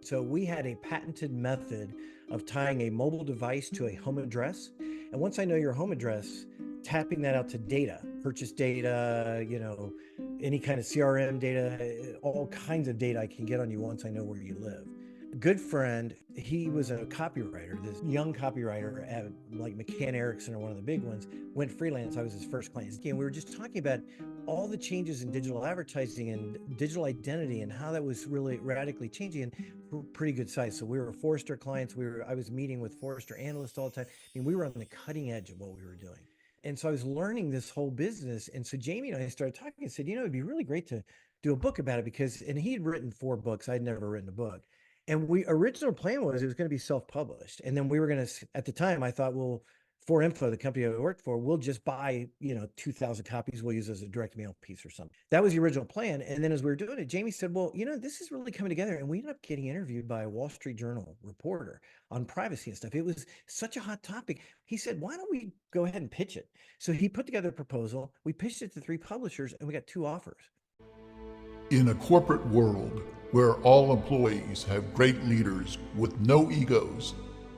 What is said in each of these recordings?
So we had a patented method of tying a mobile device to a home address. And once I know your home address, tapping that out to data, purchase data, any kind of CRM data, all kinds of data I can get on you once I know where you live. Good friend, he was a copywriter, this young copywriter at like McCann Erickson or one of the big ones, went freelance. I was his first client. And we were just talking about all the changes in digital advertising and digital identity and how that was really radically changing, and we're pretty good size. So we were Forrester clients. I was meeting with Forrester analysts all the time. I mean, we were on the cutting edge of what we were doing. And so I was learning this whole business. And so Jamie and I started talking and said, it'd be really great to do a book about it and he had written 4 books. I'd never written a book. And original plan was it was going to be self-published. And then we were going to, at the time, I thought, well, For Info, the company I worked for, we'll just buy, 2,000 copies. We'll use as a direct mail piece or something. That was the original plan. And then as we were doing it, Jamie said, well, this is really coming together. And we ended up getting interviewed by a Wall Street Journal reporter on privacy and stuff. It was such a hot topic. He said, why don't we go ahead and pitch it? So he put together a proposal. We pitched it to 3 publishers and we got 2 offers. In a corporate world where all employees have great leaders with no egos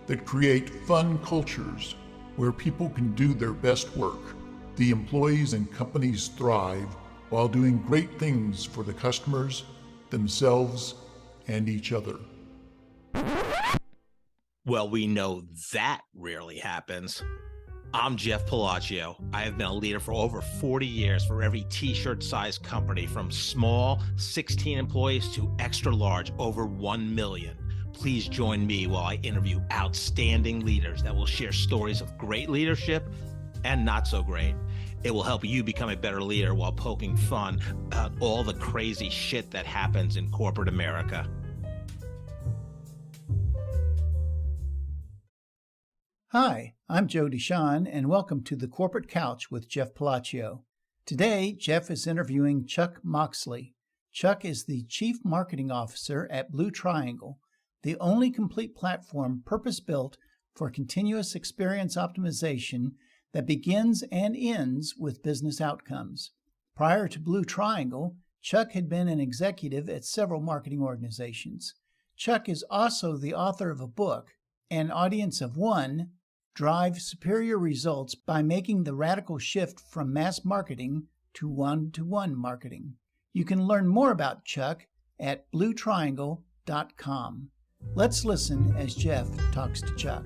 that create fun cultures where people can do their best work, the employees and companies thrive while doing great things for the customers, themselves, and each other. Well, we know that rarely happens. I'm Jeff Palacio. I have been a leader for over 40 years for every t-shirt size company, from small 16 employees to extra large over 1 million. Please join me while I interview outstanding leaders that will share stories of great leadership and not so great. It will help you become a better leader while poking fun about all the crazy shit that happens in corporate America. Hi, I'm Joe Deshawn, and welcome to the Corporate Couch with Jeff Palacio. Today, Jeff is interviewing Chuck Moxley. Chuck is the Chief Marketing Officer at Blue Triangle, the only complete platform purpose-built for continuous experience optimization that begins and ends with business outcomes. Prior to Blue Triangle, Chuck had been an executive at several marketing organizations. Chuck is also the author of a book, An Audience of One: Drive Superior Results by Making the Radical Shift from Mass Marketing to One-to-One Marketing. You can learn more about Chuck at bluetriangle.com. Let's listen as Jeff talks to Chuck.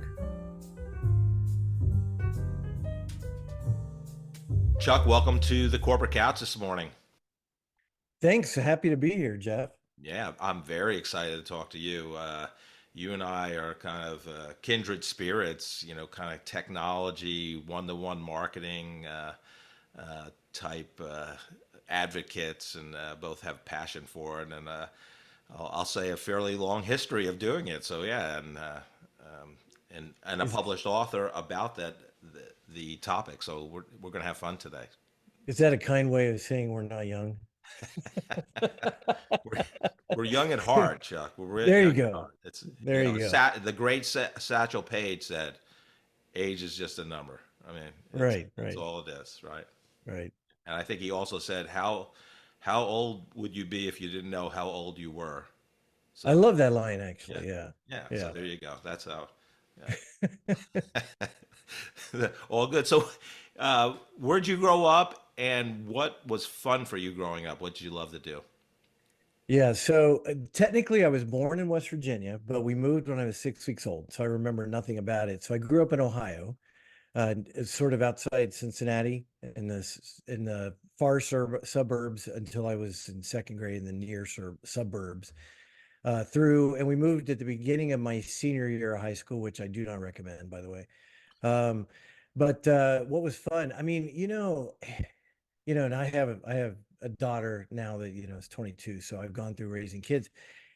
Chuck, welcome to the Corporate Couch this morning. Thanks. Happy to be here, Jeff. Yeah, I'm very excited to talk to you. You and I are kind of kindred spirits, kind of technology, one-to-one marketing type advocates, and both have passion for it. And I'll say a fairly long history of doing it. So yeah, and a published author about the topic. So we're going to have fun today. Is that a kind way of saying we're not young? We're young at heart, Chuck. We're really there you young go. At heart. It's, there you go. The great Satchel Paige said, "Age is just a number." I mean, that's all it is, right? Right. And I think he also said, "How old would you be if you didn't know how old you were?" So, I love that line, actually. Yeah. So there you go. That's how. Yeah. All good. So, where'd you grow up, and what was fun for you growing up? What did you love to do? Yeah, so technically I was born in West Virginia, but we moved when I was 6 weeks old, so I remember nothing about it. So I grew up in Ohio, sort of outside Cincinnati, in the far suburbs until I was in 2nd grade in the near suburbs. And we moved at the beginning of my senior year of high school, which I do not recommend, by the way. But what was fun? I mean, and I have a daughter now that is 22, so I've gone through raising kids,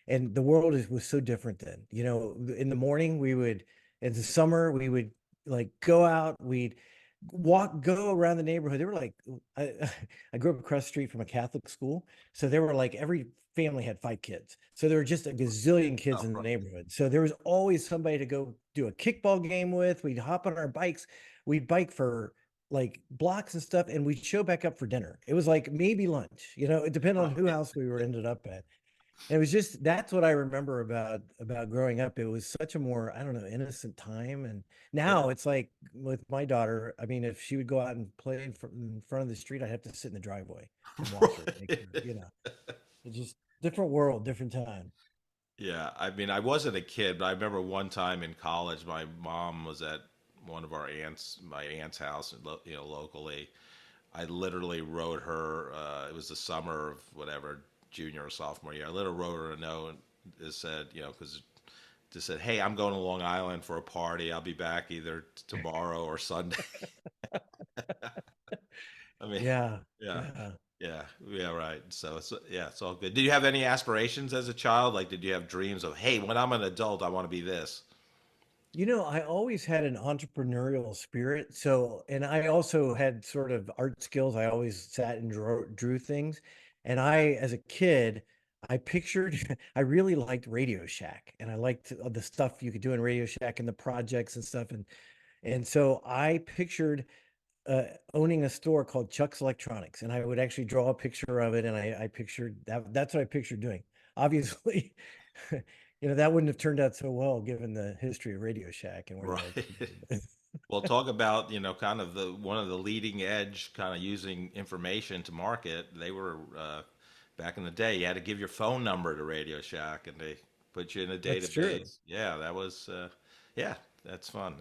and the world was so different then. In the morning in the summer we would like go out, we'd go around the neighborhood. They were like, I grew up across the street from a Catholic school, so there were like every family had 5 kids, so there were just a gazillion kids in the neighborhood. So there was always somebody to go do a kickball game with. We'd hop on our bikes, we'd bike for like blocks and stuff, and we'd show back up for dinner. It was like maybe lunch, it depended on who else we were ended up at. it was just that's what I remember about growing up. It was such a more, I don't know, innocent time. And Yeah. now it's like with my daughter, I mean, if she would go out and play in front of the street, I'd have to sit in the driveway and watch her, make Right. her, it's just different world, different time. Yeah, I mean, I wasn't a kid, but I remember one time in college, my mom was at one of my aunt's house, locally. I literally wrote her. It was the summer of whatever, junior or sophomore year. I literally wrote her a note that said, because just said, "Hey, I'm going to Long Island for a party. I'll be back either tomorrow or Sunday." I mean, Yeah. yeah, Yeah. yeah, right. So it's all good. Did you have any aspirations as a child? Like, did you have dreams of, hey, when I'm an adult, I want to be this? I always had an entrepreneurial spirit. So, and I also had sort of art skills. I always sat and drew things. And as a kid, I pictured, I really liked Radio Shack and I liked the stuff you could do in Radio Shack and the projects and stuff. And so I pictured uh, owning a store called Chuck's Electronics, and I would actually draw a picture of it, and I pictured that. That's what I pictured doing. Obviously, that wouldn't have turned out so well given the history of Radio Shack and where Right. that's been. Well, talk about, kind of the one of the leading edge kind of using information to market. They were back in the day, you had to give your phone number to Radio Shack and they put you in a That's true. database. Yeah, that was yeah, that's fun.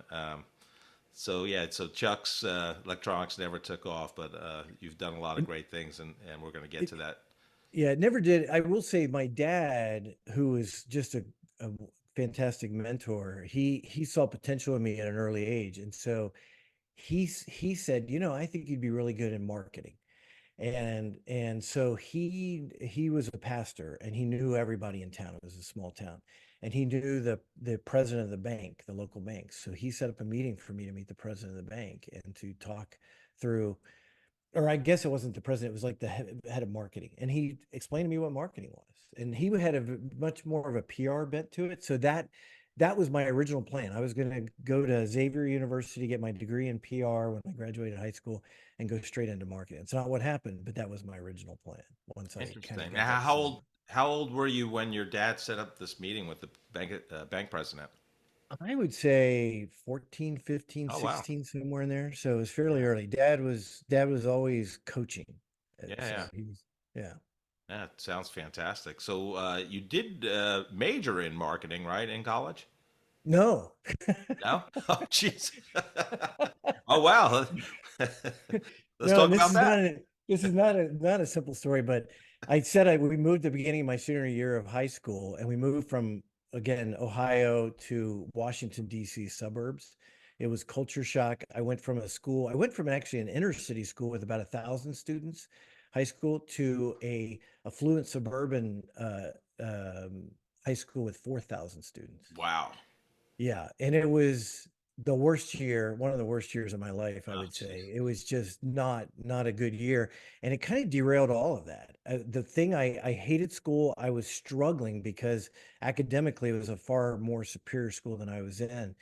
So yeah, so Chuck's electronics never took off, but you've done a lot of And great things, and we're going to get it, to that. yeah, it never did. I will say my dad, who was just a fantastic mentor, he saw potential in me at an early age. And so he said, I think you'd be really good in marketing. And so he was a pastor and he knew everybody in town. It was a small town. And he knew the president of the bank, the local bank. So he set up a meeting for me to meet the president of the bank and to talk through, or I guess it wasn't the president, it was like the head of marketing. And he explained to me what marketing was. And he had much more of a PR bent to it. So that was my original plan. I was going to go to Xavier University, get my degree in PR when I graduated high school, and go straight into marketing. It's not what happened, but that was my original plan once I kind of Interesting. got Now, that settled. how old were you when your dad set up this meeting with the bank president? I would say 14, 15, Oh wow. 16, somewhere in there. So it was fairly early. Dad was always coaching. Yeah, So yeah. he was, yeah. That sounds fantastic. So you did major in marketing, right, in college? No. No? Oh, jeez. Oh, wow. Let's No, and talk this about is that. not a simple story, but we moved at the beginning of my senior year of high school, and we moved from again Ohio to Washington D.C. suburbs. It was culture shock. I went from actually an inner city school with about 1,000 students, high school, to a affluent suburban high school with 4,000 students. Wow. Yeah, and it was the worst year, one of the worst years of my life, I Oh, would jeez. say. It was just not a good year, and it kind of derailed all of that. The thing I hated school. I was struggling because academically it was a far more superior school than I was in.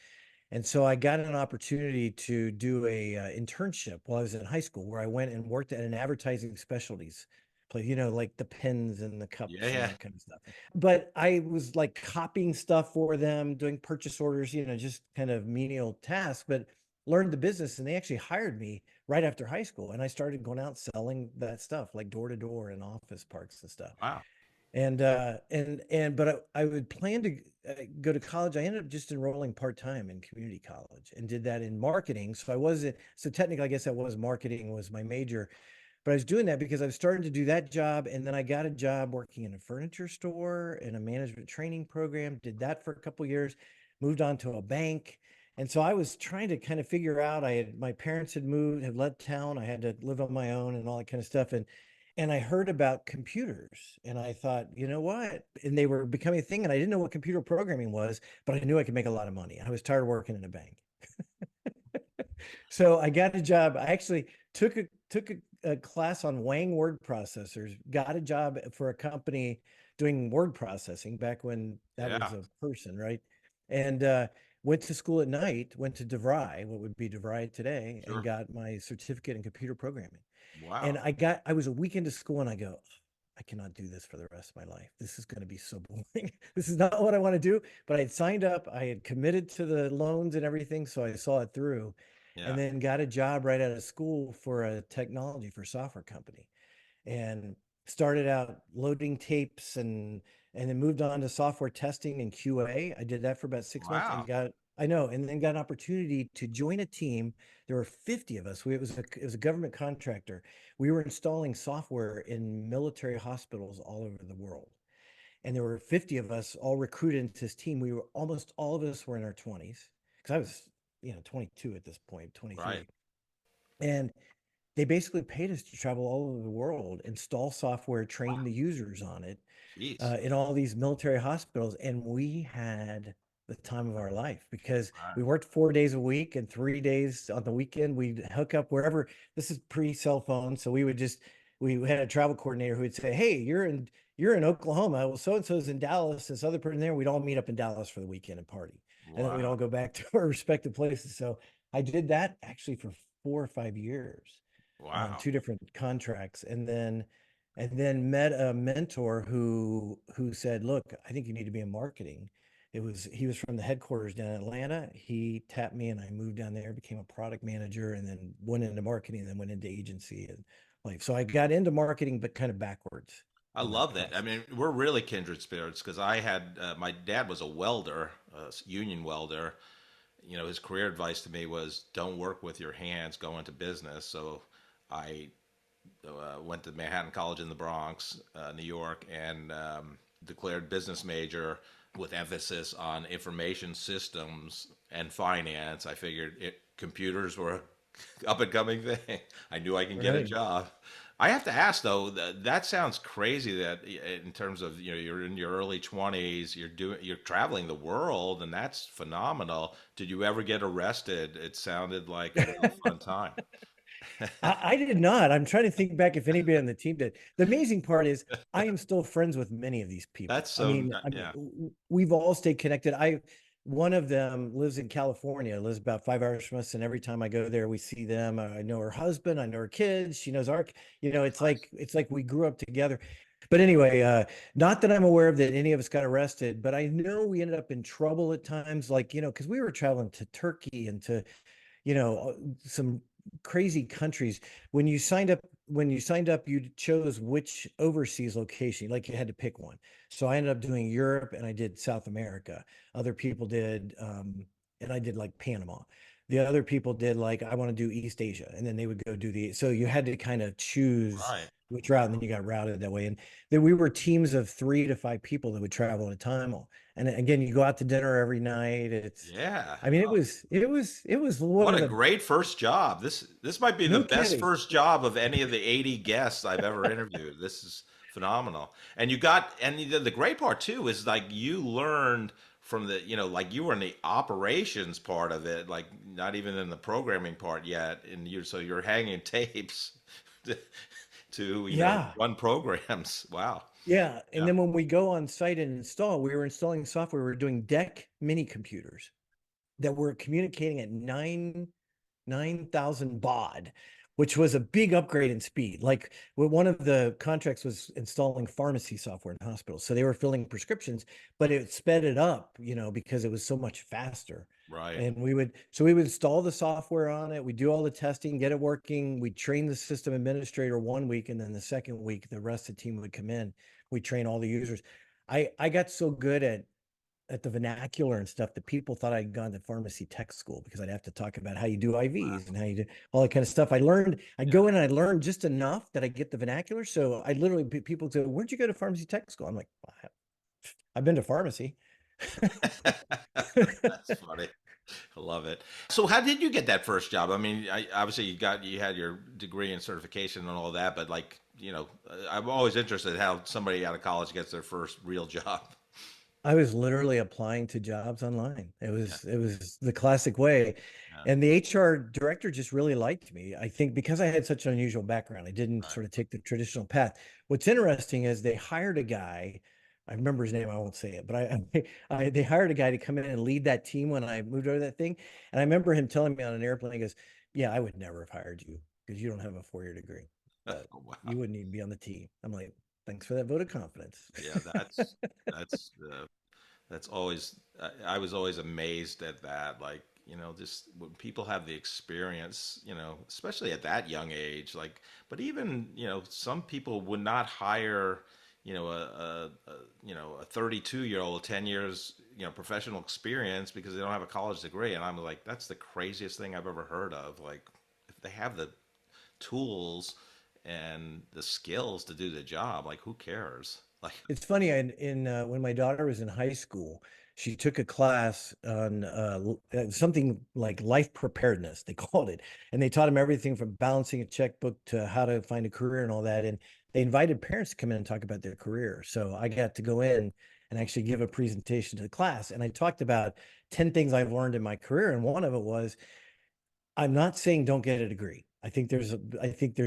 And so I got an opportunity to do a internship while I was in high school, where I went and worked at an advertising specialties place, like the pens and the Yeah, cups and yeah. that kind of stuff. But I was like copying stuff for them, doing purchase orders, just kind of menial tasks, but learned the business. And they actually hired me right after high school. And I started going out selling that stuff, like door to door in office parks and stuff. Wow. But I would plan to go to college. I ended up just enrolling part-time in community college and did that in marketing. So I wasn't, so technically, I guess that was marketing was my major, but I was doing that because I was starting to do that job. And then I got a job working in a furniture store in a management training program, did that for a couple of years, moved on to a bank. And so I was trying to kind of figure out, my parents had moved, had left town. I had to live on my own and all that kind of stuff. And I heard about computers and I thought, you know what? And they were becoming a thing. And I didn't know what computer programming was, but I knew I could make a lot of money. I was tired of working in a bank. So I got a job. I actually took a class on Wang word processors, got a job for a company doing word processing back when that was Yeah. a person, right? And went to school at night, went to DeVry, what would be DeVry today, and Sure. got my certificate in computer programming. And Wow. I was a week into school and I go, I cannot do this for the rest of my life. This is going to be so boring. This is not what I want to do. But I had signed up, I had committed to the loans and everything. So I saw it through Yeah. and then got a job right out of school for a technology for software company and started out loading tapes and then moved on to software testing and QA. I did that for about 6 months Wow. and then got an opportunity to join a team. There were 50 of us. It was a government contractor. We were installing software in military hospitals all over the world. And there were 50 of us all recruited into this team. We were almost all of us were in our 20s because I was, 22 at this point, Right. 23. And they basically paid us to travel all over the world, install software, train the users on it Jeez. in all these military hospitals. And we had the time of our life because Right. we worked 4 days a week and 3 days on the weekend. We'd hook up wherever. This is pre-cell phone. So we had a travel coordinator who would say, hey, you're in Oklahoma. Well, so-and-so's in Dallas, this other person there. We'd all meet up in Dallas for the weekend and party. And then we'd Wow. all go back to our respective places. So I did that actually for 4 or 5 years on Wow. 2 different contracts, and then met a mentor who said, look, I think you need to be in marketing. He was from the headquarters down in Atlanta. He tapped me and I moved down there, became a product manager, and then went into marketing, and then went into agency. And like, so I got into marketing but kind of backwards I in that love that. I process. mean, we're really kindred spirits because I had my dad was a welder, a union welder. His career advice to me was don't work with your hands, go into business. So I went to Manhattan College in the Bronx, New York, and declared business major with emphasis on information systems and finance. I figured computers were a up and coming thing. I knew I can get a Right. job. I have to ask though, that sounds crazy that in terms of, you're in your early 20s, you're traveling the world and that's phenomenal. Did you ever get arrested? It sounded like a real fun time. I did not. I'm trying to think back if anybody on the team did. The amazing part is I am still friends with many of these That's people. I so mean, yeah. we've all stayed connected. One of them lives in California, lives about 5 hours from us, and every time I go there, we see them. I know her husband, I know her kids. She knows it's like we grew up together. But anyway, not that I'm aware of that any of us got arrested, but I know we ended up in trouble at times, like, because we were traveling to Turkey and to some crazy countries. When you signed up you chose which overseas location, like you had to pick one. So I ended up doing Europe and I did South America. Other people did and I did like Panama. The other people did like, I want to do East Asia, and then they would go do so you had to kind of choose Right. which route, and then you got routed that way. And then we were teams of 3 to 5 people that would travel at a time. And again, you go out to dinner every night. Yeah. I mean, it was one What of a the, great first job. This might be the no best kidding. first job of any of the 80 guests I've ever interviewed. This is phenomenal. And you got and the great part too is like you learned from like you were in the operations part of it, like not even in the programming part yet. And so you're hanging tapes to, to Yeah. run programs. Wow. Yeah. And Yeah. then when we go on site and install, we were installing software. We were doing deck mini computers that were communicating at 9,000 baud, which was a big upgrade in speed. Like, one of the contracts was installing pharmacy software in hospitals. So they were filling prescriptions, but it sped it up, because it was so much faster. Right. And we would install the software on it. We do all the testing, get it working. We train the system administrator one week, and then the second week, the rest of the team would come in. We train all the users. I got so good at the vernacular and stuff that people thought I'd gone to pharmacy tech school because I'd have to talk about how you do IVs and how you do all that kind of stuff. I'd go in and I learned just enough that I get the vernacular. So I literally, people say, where'd you go to pharmacy tech school? I'm like, I've been to pharmacy. That's funny. I love it. So, how did you get that first job? I mean, obviously you had your degree and certification and all that, but like, I'm always interested in how somebody out of college gets their first real job. I was literally applying to jobs online. It Yeah, was it was the classic way. yeah, And the HR director just really liked me. I think because I had such an unusual background, I didn't right. sort of take the traditional path. What's interesting is they hired a guy, I remember his name, I won't say it, but they hired a guy to come in and lead that team when I moved over to that thing. And I remember him telling me on an airplane, he goes, yeah, I would never have hired you because you don't have a 4-year degree, but Oh, wow. you wouldn't even be on the team. I'm like, Thanks for that vote of confidence. Yeah, that's that's always I was always amazed at that. Like, just when people have the experience, especially at that young age, like, but even, some people would not hire, a 32-year-old, 10 years, professional experience because they don't have a college degree. And I'm like, that's the craziest thing I've ever heard of. Like, if they have the tools and the skills to do the job, like, who cares? Like, It's funny. In when my daughter was in high school, she took a class on something like life preparedness, they called it, and they taught them everything from balancing a checkbook to how to find a career and all that. And they invited parents to come in and talk about their career. So I got to go in and actually give a presentation to the class, and I talked about 10 things I've learned in my career, and one of it was I'm not saying don't get a degree. I think there's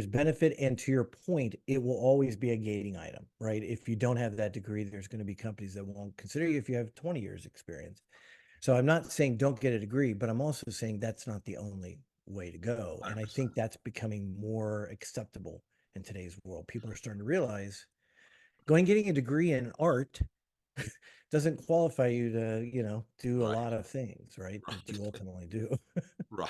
benefit, and to your point, it will always be a gating item, right? If you don't have that degree, there's going to be companies that won't consider you if you have 20 years experience. So I'm not saying don't get a degree, but I'm also saying that's not the only way to go. And I 100%. think that's becoming more acceptable in today's world. People are starting to realize getting a degree in art doesn't qualify you to, do a Right. lot of things, right? That you Right. ultimately do. Right.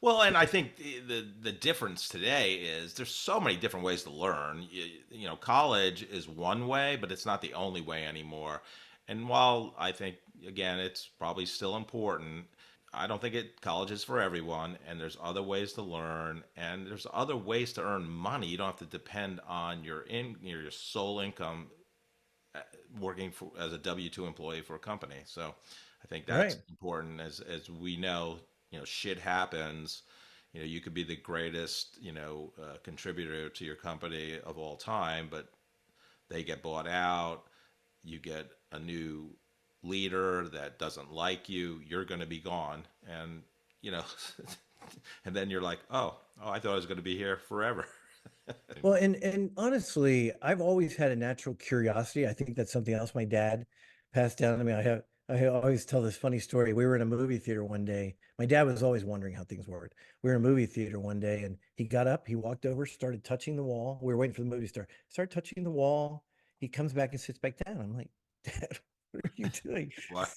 Well, and I think the difference today is there's so many different ways to learn. College is one way, but it's not the only way anymore. And while I think, again, it's probably still important, I don't think college is for everyone. And there's other ways to learn, and there's other ways to earn money. You don't have to depend on your sole income working as a W-2 employee for a company. So I think that's Right. important as we know, shit happens. You could be the greatest, contributor to your company of all time, but they get bought out, you get a new leader that doesn't like you, you're going to be gone. And, you know, and then you're like, oh, I thought I was going to be here forever. Well, and honestly, I've always had a natural curiosity. I think that's something else my dad passed down to me. I always tell this funny story. We were in a movie theater one day. My dad was always wondering how things worked. We were in a movie theater one day, and he got up, he walked over, started touching the wall. We were waiting for the movie to start. Started touching the wall. He comes back and sits back down. I'm like, Dad, what are you doing? What?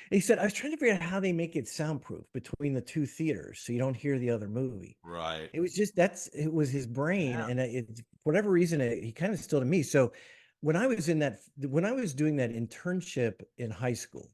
He said, I was trying to figure out how they make it soundproof between the two theaters so you don't hear the other movie. Right. It was just it was his brain, Yeah. and for whatever reason, he kind of still to me. So when I was doing that internship in high school,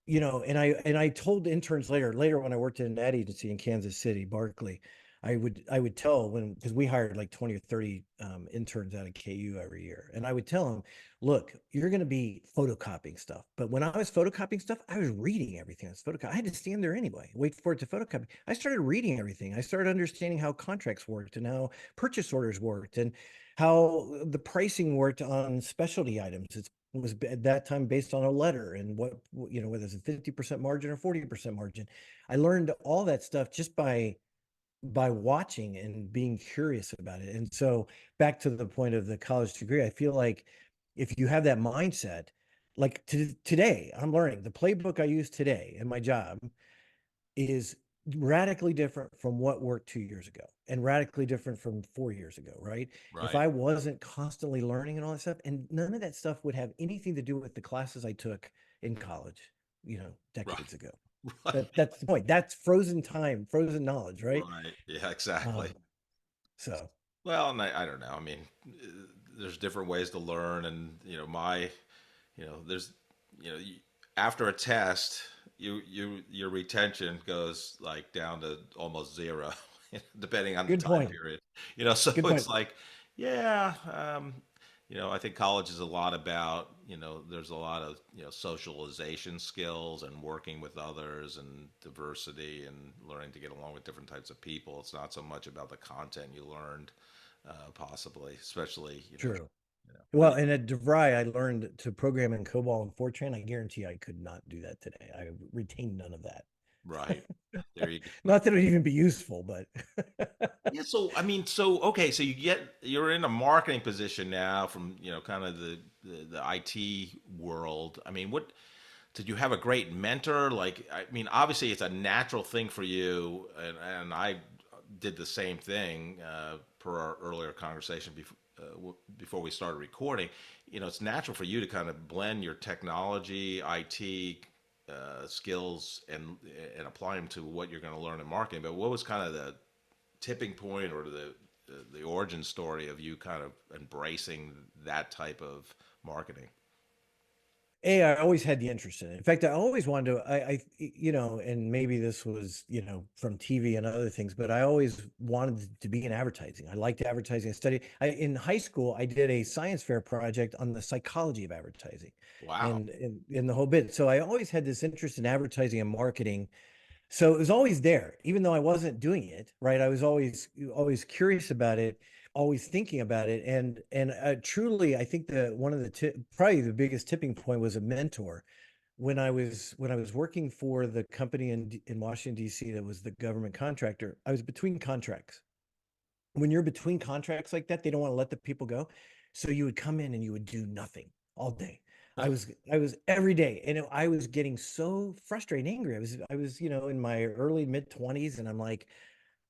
and I told interns later when I worked in an ad agency in Kansas City, Barkley, I would tell when because we hired like 20 or 30 interns out of KU every year, and I would tell them, look, you're going to be photocopying stuff, but when I was photocopying stuff, I was reading everything. I was photocopying. I had to stand there anyway, wait for it to photocopy. I started reading everything. I started understanding how contracts worked and how purchase orders worked and how the pricing worked on specialty items. It was at that time based on a letter and whether it's a 50% margin or 40% margin. I learned all that stuff just by watching and being curious about it. And so back to the point of the college degree, I feel like if you have that mindset, like today, I'm learning the playbook I use today in my job is radically different from what worked 2 years ago and radically different from 4 years ago, right? If Right. I wasn't constantly learning and all that stuff, and none of that stuff would have anything to do with the classes I took in college, Right. decades ago. Right. That's the point. That's frozen time, frozen knowledge, right? Right. Yeah, exactly. Um, so Well, and I don't know. I mean, there's different ways to learn, and there's, after a test, your retention goes like down to almost zero, depending on the good time point. period. So Good it's point. like, yeah, I think college is a lot about, there's a lot of, socialization skills and working with others and diversity and learning to get along with different types of people. It's not so much about the content you learned, possibly, especially, True. but Well, and at DeVry, I learned to program in COBOL and Fortran. I guarantee I could not do that today. I retained none of that. right. There you go. Not that it would even be useful, but Yeah, so I mean, so okay, so you're in a marketing position now from, kind of the IT world. I mean, what did you have a great mentor? Like, I mean, obviously it's a natural thing for you, and I did the same thing per our earlier conversation before, before we started recording, it's natural for you to kind of blend your technology, IT skills, and apply them to what you're going to learn in marketing. But what was kind of the tipping point or the origin story of you kind of embracing that type of marketing? I always had the interest in it. In fact, I always wanted to, and maybe this was, from TV and other things, but I always wanted to be in advertising. I liked advertising. In high school, I did a science fair project on the psychology of advertising Wow. and in the whole bit. So I always had this interest in advertising and marketing. So it was always there, even though I wasn't doing it, right? I was always curious about it, always thinking about it, and truly, I think one of probably the biggest tipping point was a mentor. When I was working for the company in Washington D.C. that was the government contractor, I was between contracts. When you're between contracts like that, they don't want to let the people go, so you would come in and you would do nothing all day. I was every day, and I was getting so frustrated and angry. I was in my early mid 20s, and I'm like,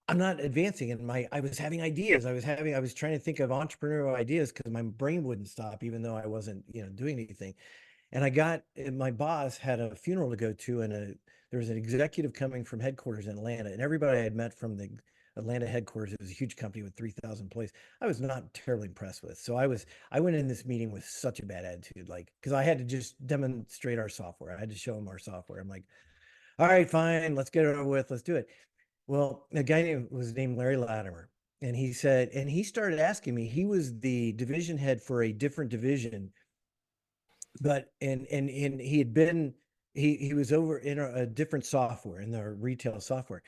I'm not advancing. And I was having ideas. I was trying to think of entrepreneurial ideas because my brain wouldn't stop, even though I wasn't doing anything. And my boss had a funeral to go to, and there was an executive coming from headquarters in Atlanta, and everybody I had met from the Atlanta headquarters, it was a huge company with 3,000 employees, I was not terribly impressed with. So I went in this meeting with such a bad attitude, like, because I had to just demonstrate our software. I had to show them our software. I'm like, all right, fine, let's get it over with, let's do it. Well, a guy was named Larry Latimer, and he started asking me. He was the division head for a different division, but and he was over in a different software, in the retail software.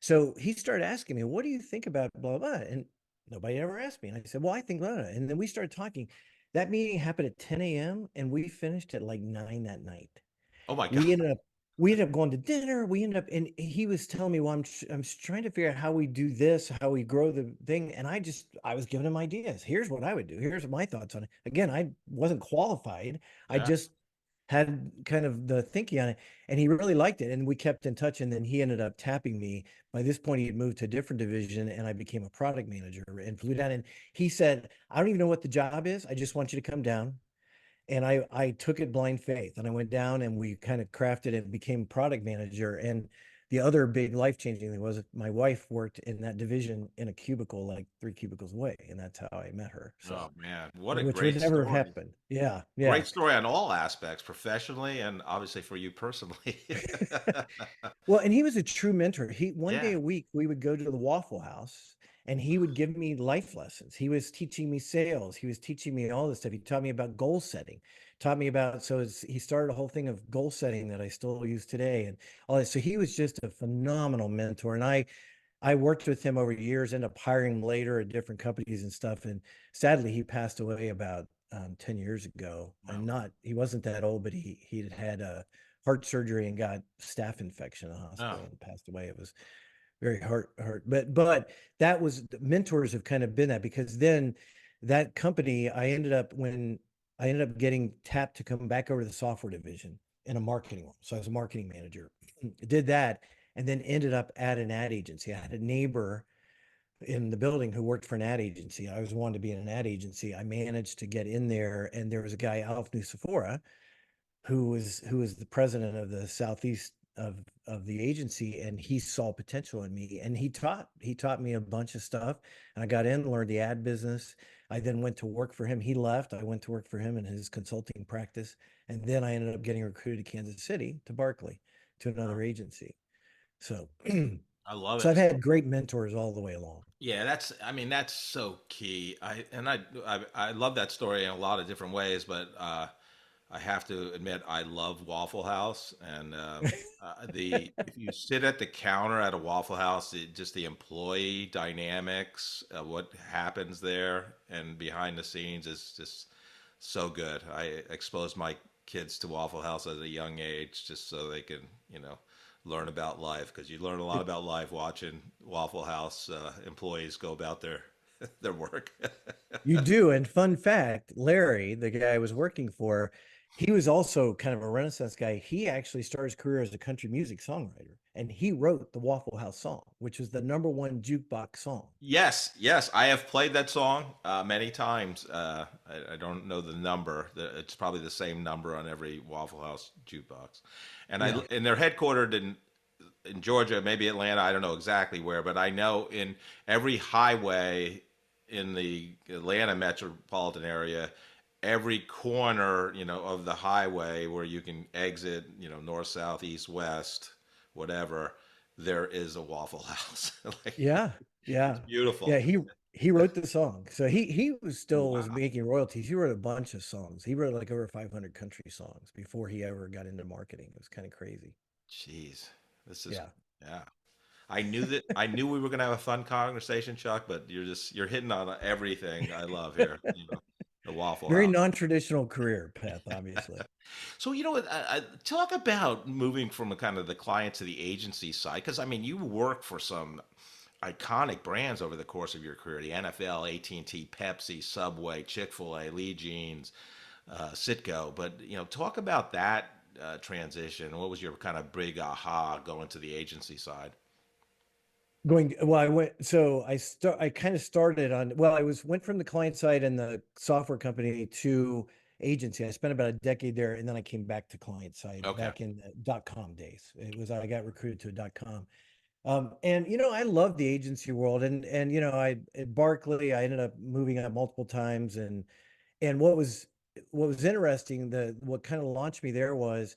So he started asking me, what do you think about blah blah? And nobody ever asked me. And I said, well, I think blah, blah. And then we started talking. That meeting happened at 10 a.m. and we finished at like 9 that night. Oh my God. We ended up going to dinner. We ended up, and he was telling me, well, I'm trying to figure out how we do this, how we grow the thing. And I was giving him ideas. Here's what I would do. Here's my thoughts on it. Again, I wasn't qualified. I Yeah. just had kind of the thinking on it, and he really liked it. And we kept in touch. And then he ended up tapping me. By this point, he had moved to a different division, and I became a product manager and flew down. And he said, I don't even know what the job is. I just want you to come down. And I took it blind faith, and I went down and we kind of crafted it, became product manager. And the other big life-changing thing was my wife worked in that division in a cubicle, like 3 cubicles away. And that's how I met her. Oh So, man, what a which would great never have story. happened. Yeah. Yeah. Great story on all aspects, professionally and obviously for you personally. Well, and he was a true mentor. One day Yeah. a week we would go to the Waffle House, and he would give me life lessons. He was teaching me sales. He was teaching me all this stuff. He taught me about goal setting. Taught me about he started a whole thing of goal setting that I still use today, and all that. So he was just a phenomenal mentor. And I worked with him over years, ended up hiring him later at different companies and stuff. And sadly, he passed away about 10 years ago. Wow. He wasn't that old, but he had a heart surgery and got staph infection in the Oh, hospital and passed away. It was very hard. But that was, mentors have kind of been that, because then that company, when I ended up getting tapped to come back over to the software division in a marketing role. So I was a marketing manager, did that, and then ended up at an ad agency. I had a neighbor in the building who worked for an ad agency. I always wanted to be in an ad agency. I managed to get in there, and there was a guy, Alf Nusafora, who was the president of the southeast of the agency, and he saw potential in me, and he taught me a bunch of stuff, and I got in, learned the ad business. I then went to work for him. He left. I went to work for him in his consulting practice, and then I ended up getting recruited to Kansas City, to Barkley, to wow. another agency. So I love so I've it. had great mentors all the way along. Yeah, I mean, that's so key. I love that story in a lot of different ways, but I have to admit I love Waffle House, and the if you sit at the counter at a Waffle House, just the employee dynamics, what happens there and behind the scenes is just so good. I exposed my kids to Waffle House at a young age just so they can, learn about life, because you learn a lot about life watching Waffle House employees go about their work. You do. And fun fact, Larry, the guy I was working for, he was also kind of a Renaissance guy. He actually started his career as a country music songwriter. and he wrote the Waffle House song, which was the #1 jukebox song. Yes, yes, I have played that song many times. I don't know the number. It's probably the same number on every Waffle House jukebox, Yeah. and they're headquartered in Georgia, maybe Atlanta. I don't know exactly where, but I know in every highway in the Atlanta metropolitan area, every corner, of the highway where you can exit, north, south, east, west, whatever, there is a Waffle House. Like, Yeah, it's yeah, yeah. beautiful. He wrote the song, so he was still was Wow. making royalties. He wrote a bunch of songs. He wrote like over 500 country songs before he ever got into marketing. It was kind of crazy. Jeez. This is Yeah, yeah. I knew we were gonna have a fun conversation, Chuck, but you're hitting on everything I love here. The Waffle very House. non-traditional career path, obviously. So what? Talk about moving from a kind of the client to the agency side, because I mean, you work for some iconic brands over the course of your career: the NFL, AT&T, Pepsi, Subway, Chick-fil-A, Lee Jeans, Citgo. But talk about that transition. What was your kind of big aha going to the agency side? Well, I kind of started on, well, went from the client side and the software company to agency. I spent about a decade there, and then I came back to client side Okay. back in the .com days. I got recruited to a .com. And I love the agency world, and I at Barkley, I ended up moving up multiple times, and what was interesting, what kind of launched me there was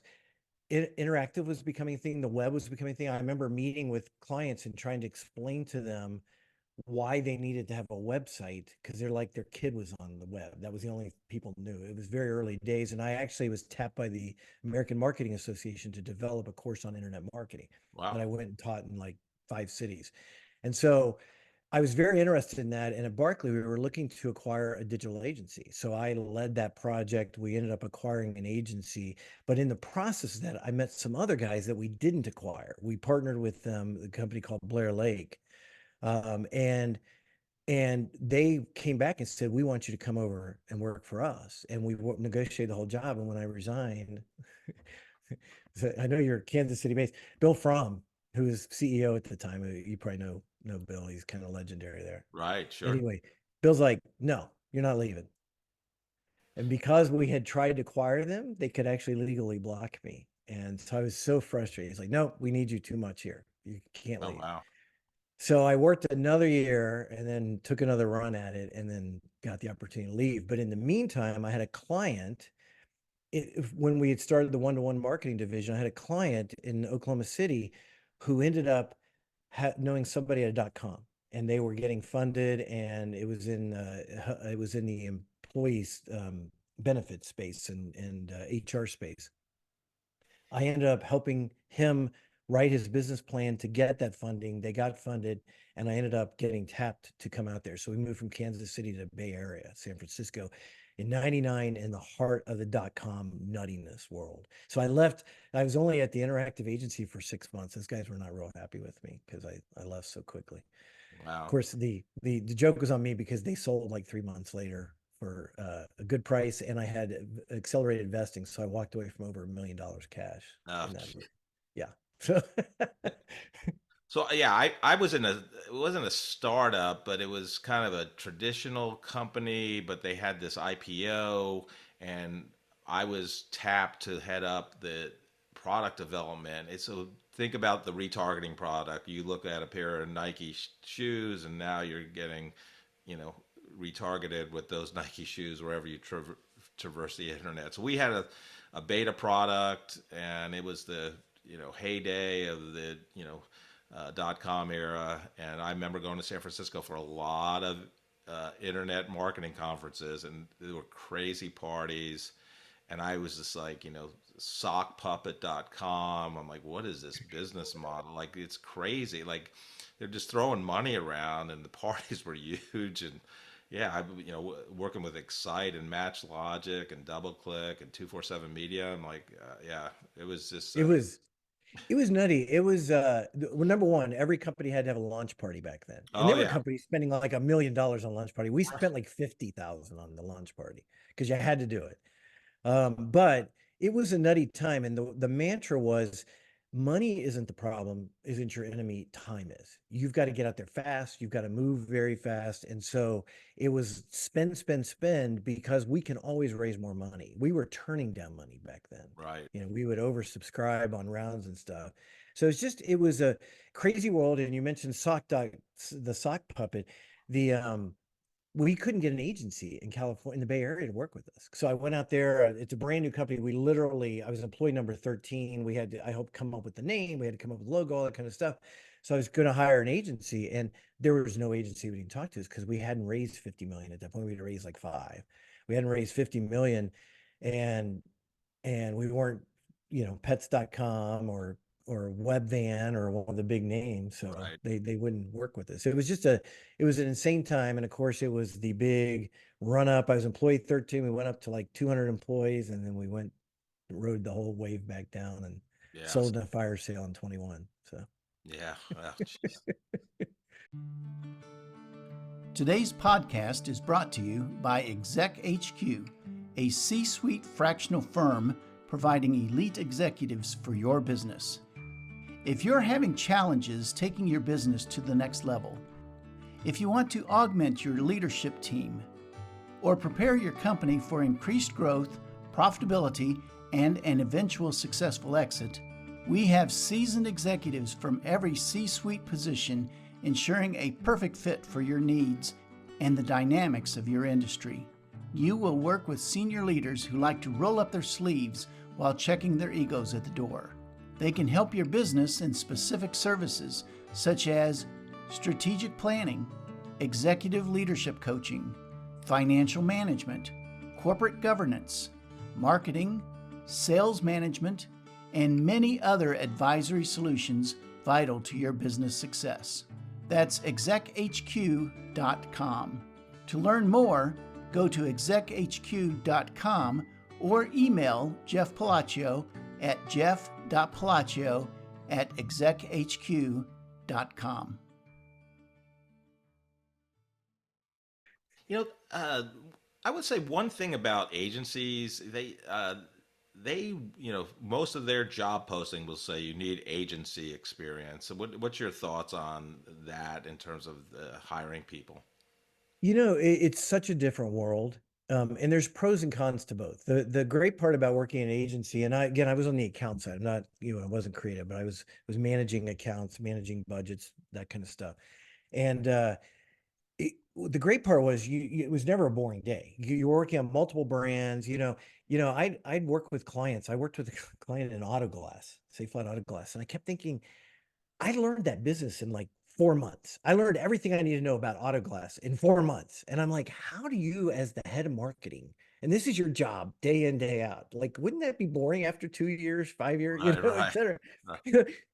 interactive was becoming a thing, the web was becoming a thing. I remember meeting with clients and trying to explain to them why they needed to have a website, because they're like, their kid was on the web. That was the only people knew. It was very early days, and I actually was tapped by the American Marketing Association to develop a course on internet marketing that Wow. I went and taught in like 5 cities. And so I was very interested in that. And at Barkley, we were looking to acquire a digital agency. So I led that project. We ended up acquiring an agency. But in the process of that, I met some other guys that we didn't acquire. We partnered with them, a company called Blair Lake. Um, and and they came back and said, "We want you to come over and work for us." And we negotiated the whole job. And when I resigned, so I know you're Kansas City based. Bill Fromm, who was CEO at the time, you probably know Bill. He's kind of legendary there. Right. Sure. Anyway, Bill's like, "No, you're not leaving." And because we had tried to acquire them, they could actually legally block me. And so I was so frustrated. He's like, "No, we need you too much here. You can't Oh leave." wow. So I worked another year and then took another run at it and then got the opportunity to leave. But in the meantime, I had a client. When we had started the one-to-one marketing division, I had a client in Oklahoma City who ended up knowing somebody at a .com, and they were getting funded, and it was in the employees benefit space and HR space. I ended up helping him write his business plan to get that funding. They got funded, and I ended up getting tapped to come out there. So we moved from Kansas City to Bay Area, San Francisco in 99, in the heart of the .com nuttiness world. So I left. I was only at the interactive agency for 6 months. Those guys were not real happy with me because I left so quickly. Of Wow. course, the joke was on me because they sold like 3 months later for a good price, and I had accelerated vesting, so I walked away from over $1 million cash Oh, in that. Yeah. So so yeah, I was it wasn't a startup, but it was kind of a traditional company, but they had this IPO, and I was tapped to head up the product development. It's so think about the retargeting product. You look at a pair of Nike shoes, and now you're getting, you know, retargeted with those Nike shoes wherever you traverse the internet. So we had a beta product, and it was the heyday of the .com era, and I remember going to San Francisco for a lot of internet marketing conferences, and there were crazy parties, and I was just like, sockpuppet.com. I'm like, what is this business model? Like, it's crazy. Like, they're just throwing money around, and the parties were huge, and yeah, working with Excite and Match Logic and DoubleClick and 247 Media. I'm like, yeah, it was just, it was it was nutty. It was well, number one, every company had to have a launch party back then, and oh there were yeah, companies spending like $1 million on launch party. We spent like 50,000 on the launch party because you had to do it. But it was a nutty time, and the mantra was money isn't the problem, isn't your enemy, time is. You've got to get out there fast, you've got to move very fast. And so it was spend, spend, spend, because we can always raise more money. We were turning down money back then. Right. We would oversubscribe on rounds and stuff. So it was a crazy world. And you mentioned the sock puppet. The we couldn't get an agency in California, in the Bay Area, to work with us. So I went out there. It's a brand new company. I was employee number 13. I helped come up with the name. We had to come up with the logo, all that kind of stuff. So I was going to hire an agency, and there was no agency we didn't talk to us because we hadn't raised 50 million at that point. We had raised like 5. We hadn't raised 50 million, and we weren't, pets.com or Webvan or one of the big names. So Right. they wouldn't work with us. It was an insane time. And of course it was the big run up. I was employee 13. We went up to like 200 employees, and then we rode the whole wave back down and Yes. sold in a fire sale in 21. So Yeah. Well, geez. Today's podcast is brought to you by Exec HQ, a C-suite fractional firm providing elite executives for your business. If you're having challenges taking your business to the next level, if you want to augment your leadership team, or prepare your company for increased growth, profitability, and an eventual successful exit, we have seasoned executives from every C-suite position ensuring a perfect fit for your needs and the dynamics of your industry. You will work with senior leaders who like to roll up their sleeves while checking their egos at the door. They can help your business in specific services such as strategic planning, executive leadership coaching, financial management, corporate governance, marketing, sales management, and many other advisory solutions vital to your business success. That's exechq.com. To learn more, go to exechq.com or email Jeff Palacio at jeff.palacio@exechq.com. I would say one thing about agencies, most of their job posting will say you need agency experience. So what's your thoughts on that in terms of hiring people? It's such a different world. And there's pros and cons to both. The great part about working in an agency, and I was on the account side. I'm not, I wasn't creative, but I was managing accounts, managing budgets, that kind of stuff. And the great part was it was never a boring day. You're working on multiple brands. I'd work with clients. I worked with a client in auto glass, Safe Flight Auto Glass, and I kept thinking, I learned that business in like 4 months. I learned everything I need to know about auto glass in 4 months. And I'm like, how do you, as the head of marketing, and this is your job day in, day out, like, wouldn't that be boring after 2 years, 5 years, Right, et right. cetera? Right.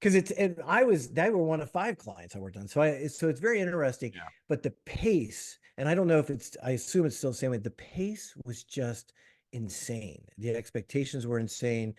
Because they were one of 5 clients I worked on. So it's very interesting, Yeah. but the pace, and I don't know if I assume it's still the same way. The pace was just insane. The expectations were insane.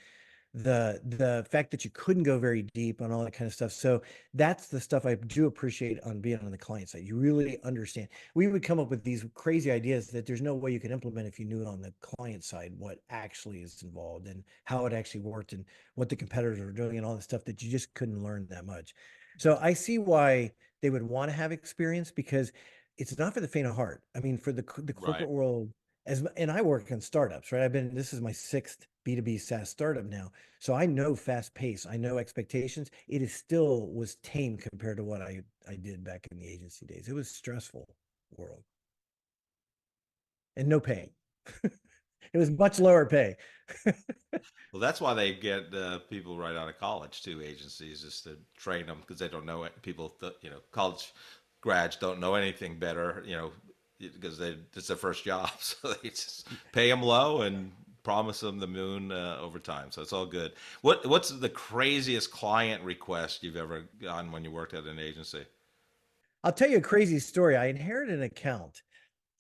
The fact that you couldn't go very deep on all that kind of stuff. So that's the stuff I do appreciate on being on the client side. You really understand. We would come up with these crazy ideas that there's no way you could implement if you knew on the client side what actually is involved and how it actually worked and what the competitors are doing and all the stuff that you just couldn't learn that much. So I see why they would want to have experience, because it's not for the faint of heart. I mean, for the Right. corporate world, and I work on startups, right? This is my 6th B2B SaaS startup now. So I know fast pace, I know expectations. It is still was tame compared to what I did back in the agency days. It was stressful world and no pay. It was much lower pay. Well, that's why they get people right out of college too. Agencies just to train them because they don't know it. College grads don't know anything better. Because it's their first job, so they just pay them low and promise them the moon over time. So it's all good. What's the craziest client request you've ever gotten when you worked at an agency? I'll tell you a crazy story. I inherited an account.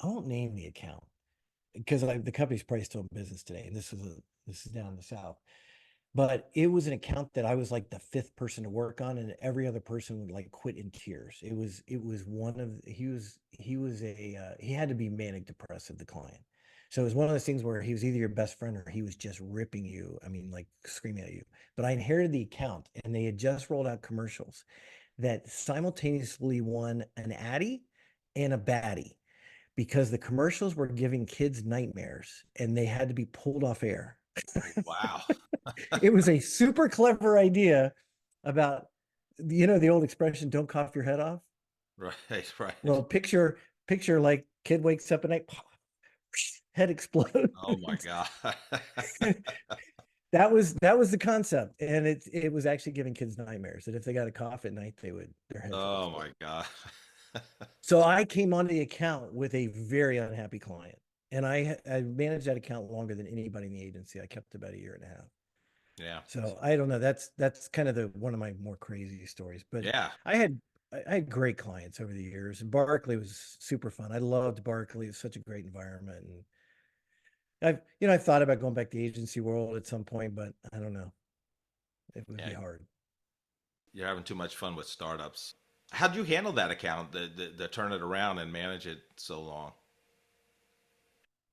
I won't name the account because the company's probably still in business today. And this is down in the South. But it was an account that I was like the 5th person to work on, and every other person would like quit in tears. It was he had to be manic depressive, the client. So it was one of those things where he was either your best friend or he was just ripping you. I mean, like screaming at you. But I inherited the account and they had just rolled out commercials that simultaneously won an Addy and a baddie because the commercials were giving kids nightmares and they had to be pulled off air. Wow. It was a super clever idea about, the old expression, don't cough your head off. Right, right. Well, picture like kid wakes up at night, head explodes. Oh my God. That was the concept. And it was actually giving kids nightmares that if they got a cough at night, their heads would Oh explode. my God. So I came onto the account with a very unhappy client. And I managed that account longer than anybody in the agency. I kept about a year and a half. Yeah. So I don't know. That's kind of one of my more crazy stories. But Yeah. I had great clients over the years, and Barkley was super fun. I loved Barkley. It was such a great environment, and I thought about going back to the agency world at some point, but I don't know. It would be Yeah. hard. You're having too much fun with startups. How'd you handle that account, the turn it around and manage it so long?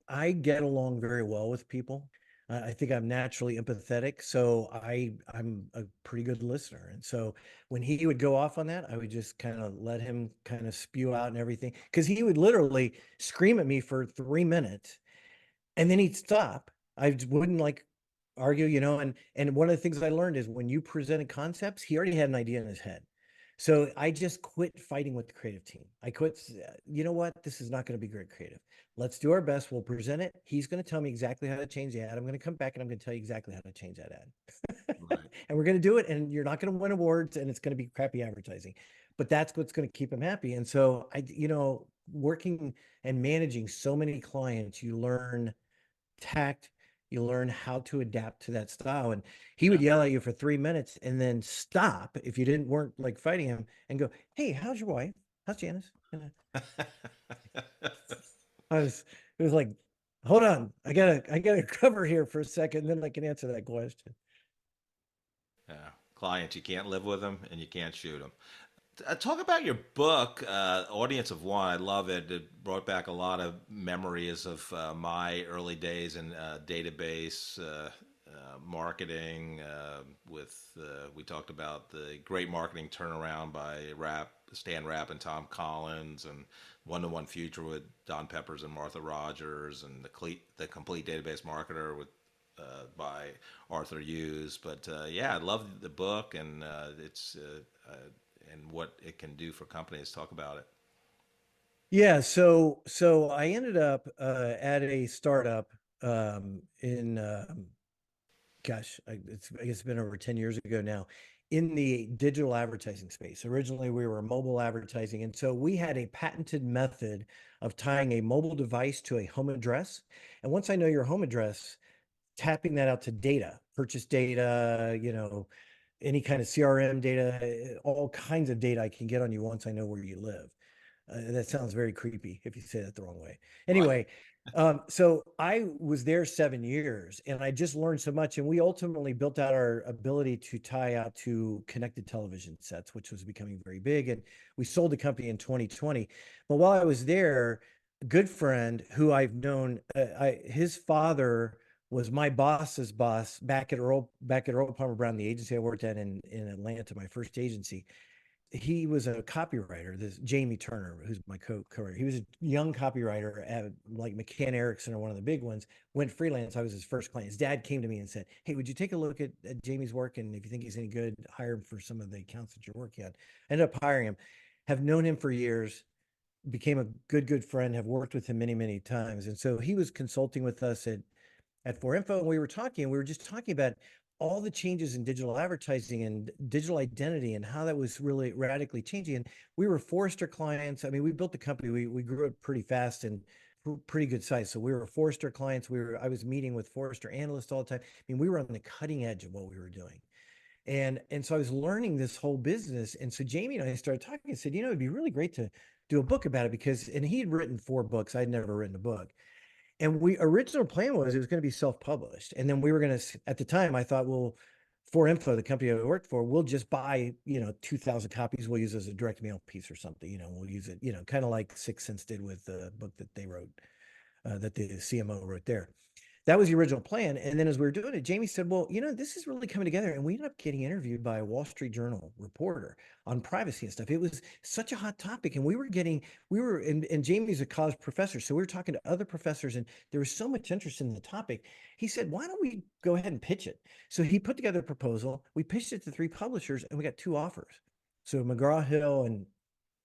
I get along very well with people. I think I'm naturally empathetic, so I'm a pretty good listener. And so when he would go off on that, I would just kind of let him kind of spew out and everything, because he would literally scream at me for 3 minutes, and then he'd stop. I wouldn't like argue, and one of the things I learned is when you presented concepts, he already had an idea in his head. So I just quit fighting with the creative team. I quit, you know what? This is not going to be great creative. Let's do our best. We'll present it. He's going to tell me exactly how to change the ad. I'm going to come back and I'm going to tell you exactly how to change that ad. Right. And we're going to do it. And you're not going to win awards and it's going to be crappy advertising, but that's what's going to keep him happy. And so working and managing so many clients, you learn tact, you learn how to adapt to that style. And he would Yeah. yell at you for 3 minutes and then stop if you weren't like fighting him and go, "Hey, how's your wife? How's Janice?" It was like, hold on, I gotta cover here for a second, then I can answer that question. Yeah. Clients, you can't live with them and you can't shoot them. Talk about your book, Audience of One. I love it. It brought back a lot of memories of my early days in database marketing. We talked about the great marketing turnaround by Stan Rapp and Tom Collins, and One-to-One Future with Don Peppers and Martha Rogers, and the complete database marketer by Arthur Hughes. But yeah, I love the book, and it's and what it can do for companies. Talk about it. Yeah, so I ended up at a startup in gosh, I guess it's been over 10 years ago now, in the digital advertising space. Originally, we were mobile advertising, and so we had a patented method of tying a mobile device to a home address. And once I know your home address, tapping that out to data, purchase data, any kind of CRM data, all kinds of data I can get on you once I know where you live. That sounds very creepy if you say that the wrong way. Right. Anyway, so I was there 7 years and I just learned so much. And we ultimately built out our ability to tie out to connected television sets, which was becoming very big. And we sold the company in 2020. But while I was there, a good friend who I've known, his father was my boss's boss back at Earl Palmer Brown, the agency I worked at in Atlanta, my first agency. He was a copywriter, this Jamie Turner, who's my co-writer. He was a young copywriter at like McCann Erickson or one of the big ones, went freelance. I was his first client. His dad came to me and said, "Hey, would you take a look at Jamie's work? And if you think he's any good, hire him for some of the accounts that you're working on." I ended up hiring him, have known him for years, became a good friend, have worked with him many, many times. And so he was consulting with us at For Info, and we were just talking about all the changes in digital advertising and digital identity and how that was really radically changing. And we were Forrester clients. I mean, we built the company, we grew it pretty fast and pretty good size. So we were Forrester clients. I was meeting with Forrester analysts all the time. I mean, we were on the cutting edge of what we were doing. And so I was learning this whole business. And so Jamie and I started talking and said, it'd be really great to do a book about it, and he'd written 4 books. I'd never written a book. And original plan was it was going to be self-published. And then we were going to, at the time, I thought, well, For Info, the company I worked for, we'll just buy, 2,000 copies. We'll use it as a direct mail piece or something, we'll use it, kind of like Six Sense did with the book that they wrote. that the CMO wrote there. That was the original plan. And then as we were doing it, Jamie said, well, this is really coming together. And we ended up getting interviewed by a Wall Street Journal reporter on privacy and stuff. It was such a hot topic. And and Jamie's a college professor. So we were talking to other professors and there was so much interest in the topic. He said, why don't we go ahead and pitch it? So he put together a proposal. We pitched it to 3 publishers and we got 2 offers. So McGraw-Hill, and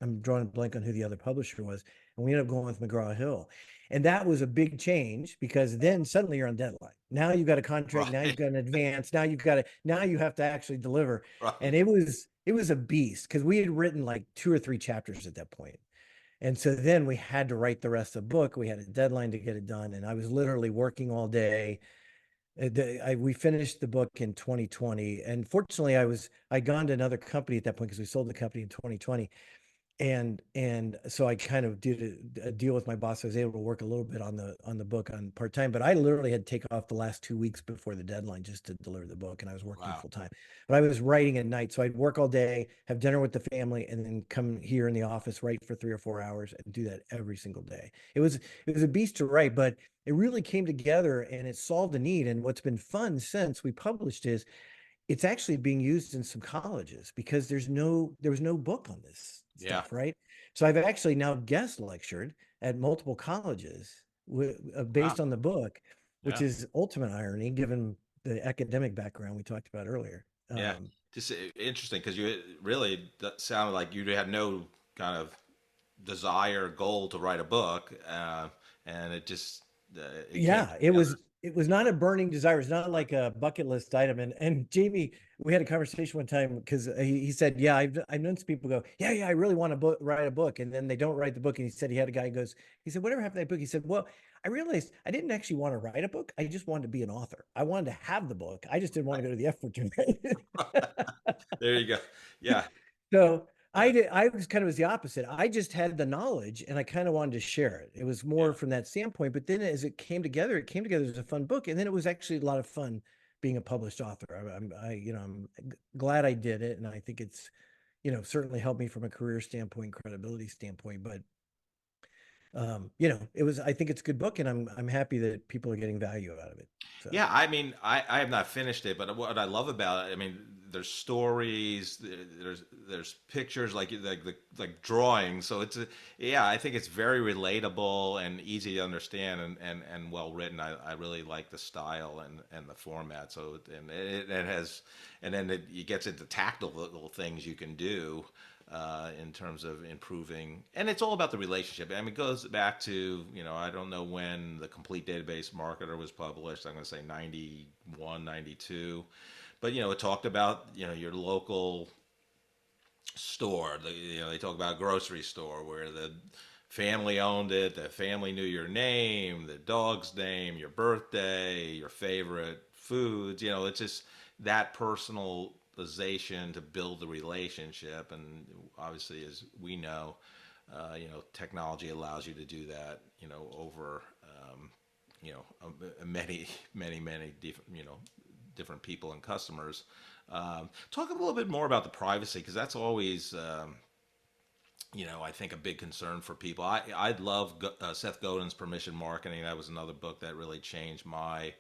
I'm drawing a blank on who the other publisher was. And we ended up going with McGraw-Hill. And that was a big change because then suddenly you're on deadline. Now you've got a contract. Now you've got an advance. Now you have to actually deliver. Right. And it was a beast because we had written like 2 or 3 chapters at that point. And so then we had to write the rest of the book. We had a deadline to get it done. And I was literally working all day. We finished the book in 2020. And fortunately I'd gone to another company at that point because we sold the company in 2020. And so I kind of did a deal with my boss. I was able to work a little bit on the book on part-time, but I literally had to take off the last 2 weeks before the deadline just to deliver the book. And I was working Wow. full time, but I was writing at night. So I'd work all day, have dinner with the family, and then come here in the office, write for 3 or 4 hours and do that every single day. It was a beast to write, but it really came together and it solved a need. And what's been fun since we published is it's actually being used in some colleges because there was no book on this stuff, right? So I've actually now guest lectured at multiple colleges based on the book, which is ultimate irony given the academic background we talked about earlier. Just interesting because you really sounded like you had no kind of desire, goal to write a book, and it just it was not a burning desire. It's not like a bucket list item. And Jamie, we had a conversation one time because he said, yeah, I've known some people go, yeah, I really want to write a book. And then they don't write the book. And he said, he had a guy who he said, whatever happened to that book? He said, well, I realized I didn't actually want to write a book. I just wanted to be an author. I wanted to have the book. I just didn't want to go to the effort to write it. There you go. Yeah. So I was kind of the opposite. I just had the knowledge and I kind of wanted to share it. It was more from that standpoint, but then as it came together as a fun book. And then it was actually a lot of fun being a published author. I'm glad I did it. And I think it's, certainly helped me from a career standpoint, credibility standpoint, but I think it's a good book and I'm happy that people are getting value out of it. So. Yeah. I mean, I have not finished it, but what I love about it, I mean, there's stories, there's pictures like drawings. So I think it's very relatable and easy to understand and well written. I really like the style and the format. So, and it has, and then it gets into tactile little things you can do in terms of improving, and it's all about the relationship. I mean, it goes back to, I don't know when the Complete Database Marketer was published. I'm going to say 91, 92. But, it talked about, your local store. They talk about a grocery store where the family owned it, the family knew your name, the dog's name, your birthday, your favorite foods. It's just that personalization to build the relationship. And obviously, as we know, technology allows you to do that, over, many different people and customers. Talk a little bit more about the privacy, because that's always, I think a big concern for people. I love Seth Godin's Permission Marketing. That was another book that really changed my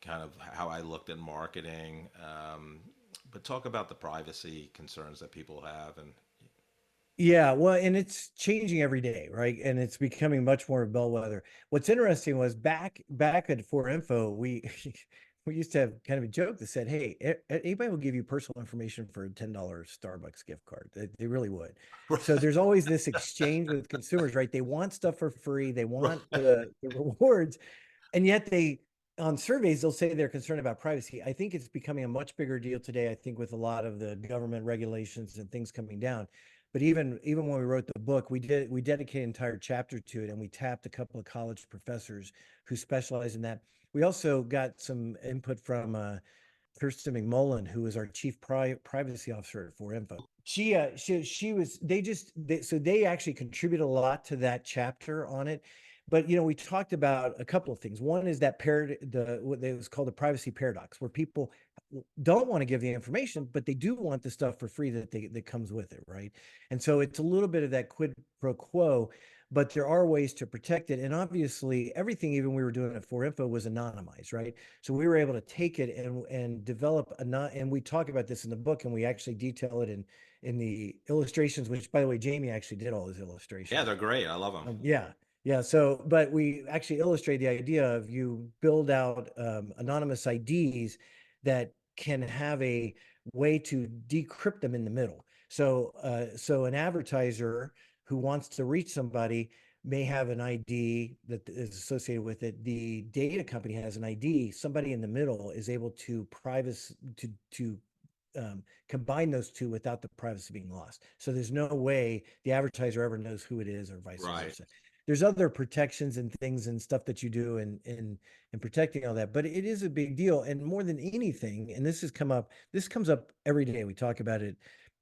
kind of how I looked at marketing. But talk about the privacy concerns that people have. And yeah, well, and it's changing every day, right? And it's becoming much more bellwether. What's interesting was back at For Info, we we used to have kind of a joke that said, hey, anybody will give you personal information for a $10 Starbucks gift card. They really would. So there's always this exchange with consumers, right? They want stuff for free. They want the rewards. And yet on surveys, they'll say they're concerned about privacy. I think it's becoming a much bigger deal today, I think, with a lot of the government regulations and things coming down. But even when we wrote the book, we dedicated an entire chapter to it, and we tapped a couple of college professors who specialize in that. We also got some input from Kirsten McMullen, who is our chief privacy officer at For Info. They actually contributed a lot to that chapter on it. But we talked about a couple of things. One is that what was called the privacy paradox, where people don't want to give the information, but they do want the stuff for free that comes with it, right? And so it's a little bit of that quid pro quo. but there are ways to protect it. And obviously, everything even we were doing at 4Info was anonymized, right? So we were able to take it and develop and we talk about this in the book, and we actually detail it in the illustrations. Which, by the way, Jamie actually did all those Yeah, illustrations. they're great. I love them. Yeah. Yeah. So, but we actually illustrate the idea of you build out anonymous IDs that can have a way to decrypt them in the middle. So an advertiser who wants to reach somebody may have an ID that is associated with it. The data company has an ID. Somebody in the middle is able to combine those two without the privacy being lost. So there's no way the advertiser ever knows who it is, or vice Right. versa. There's other protections and things and stuff that you do in protecting all that, but it is a big deal. And more than anything, and this comes up every day. We talk about it.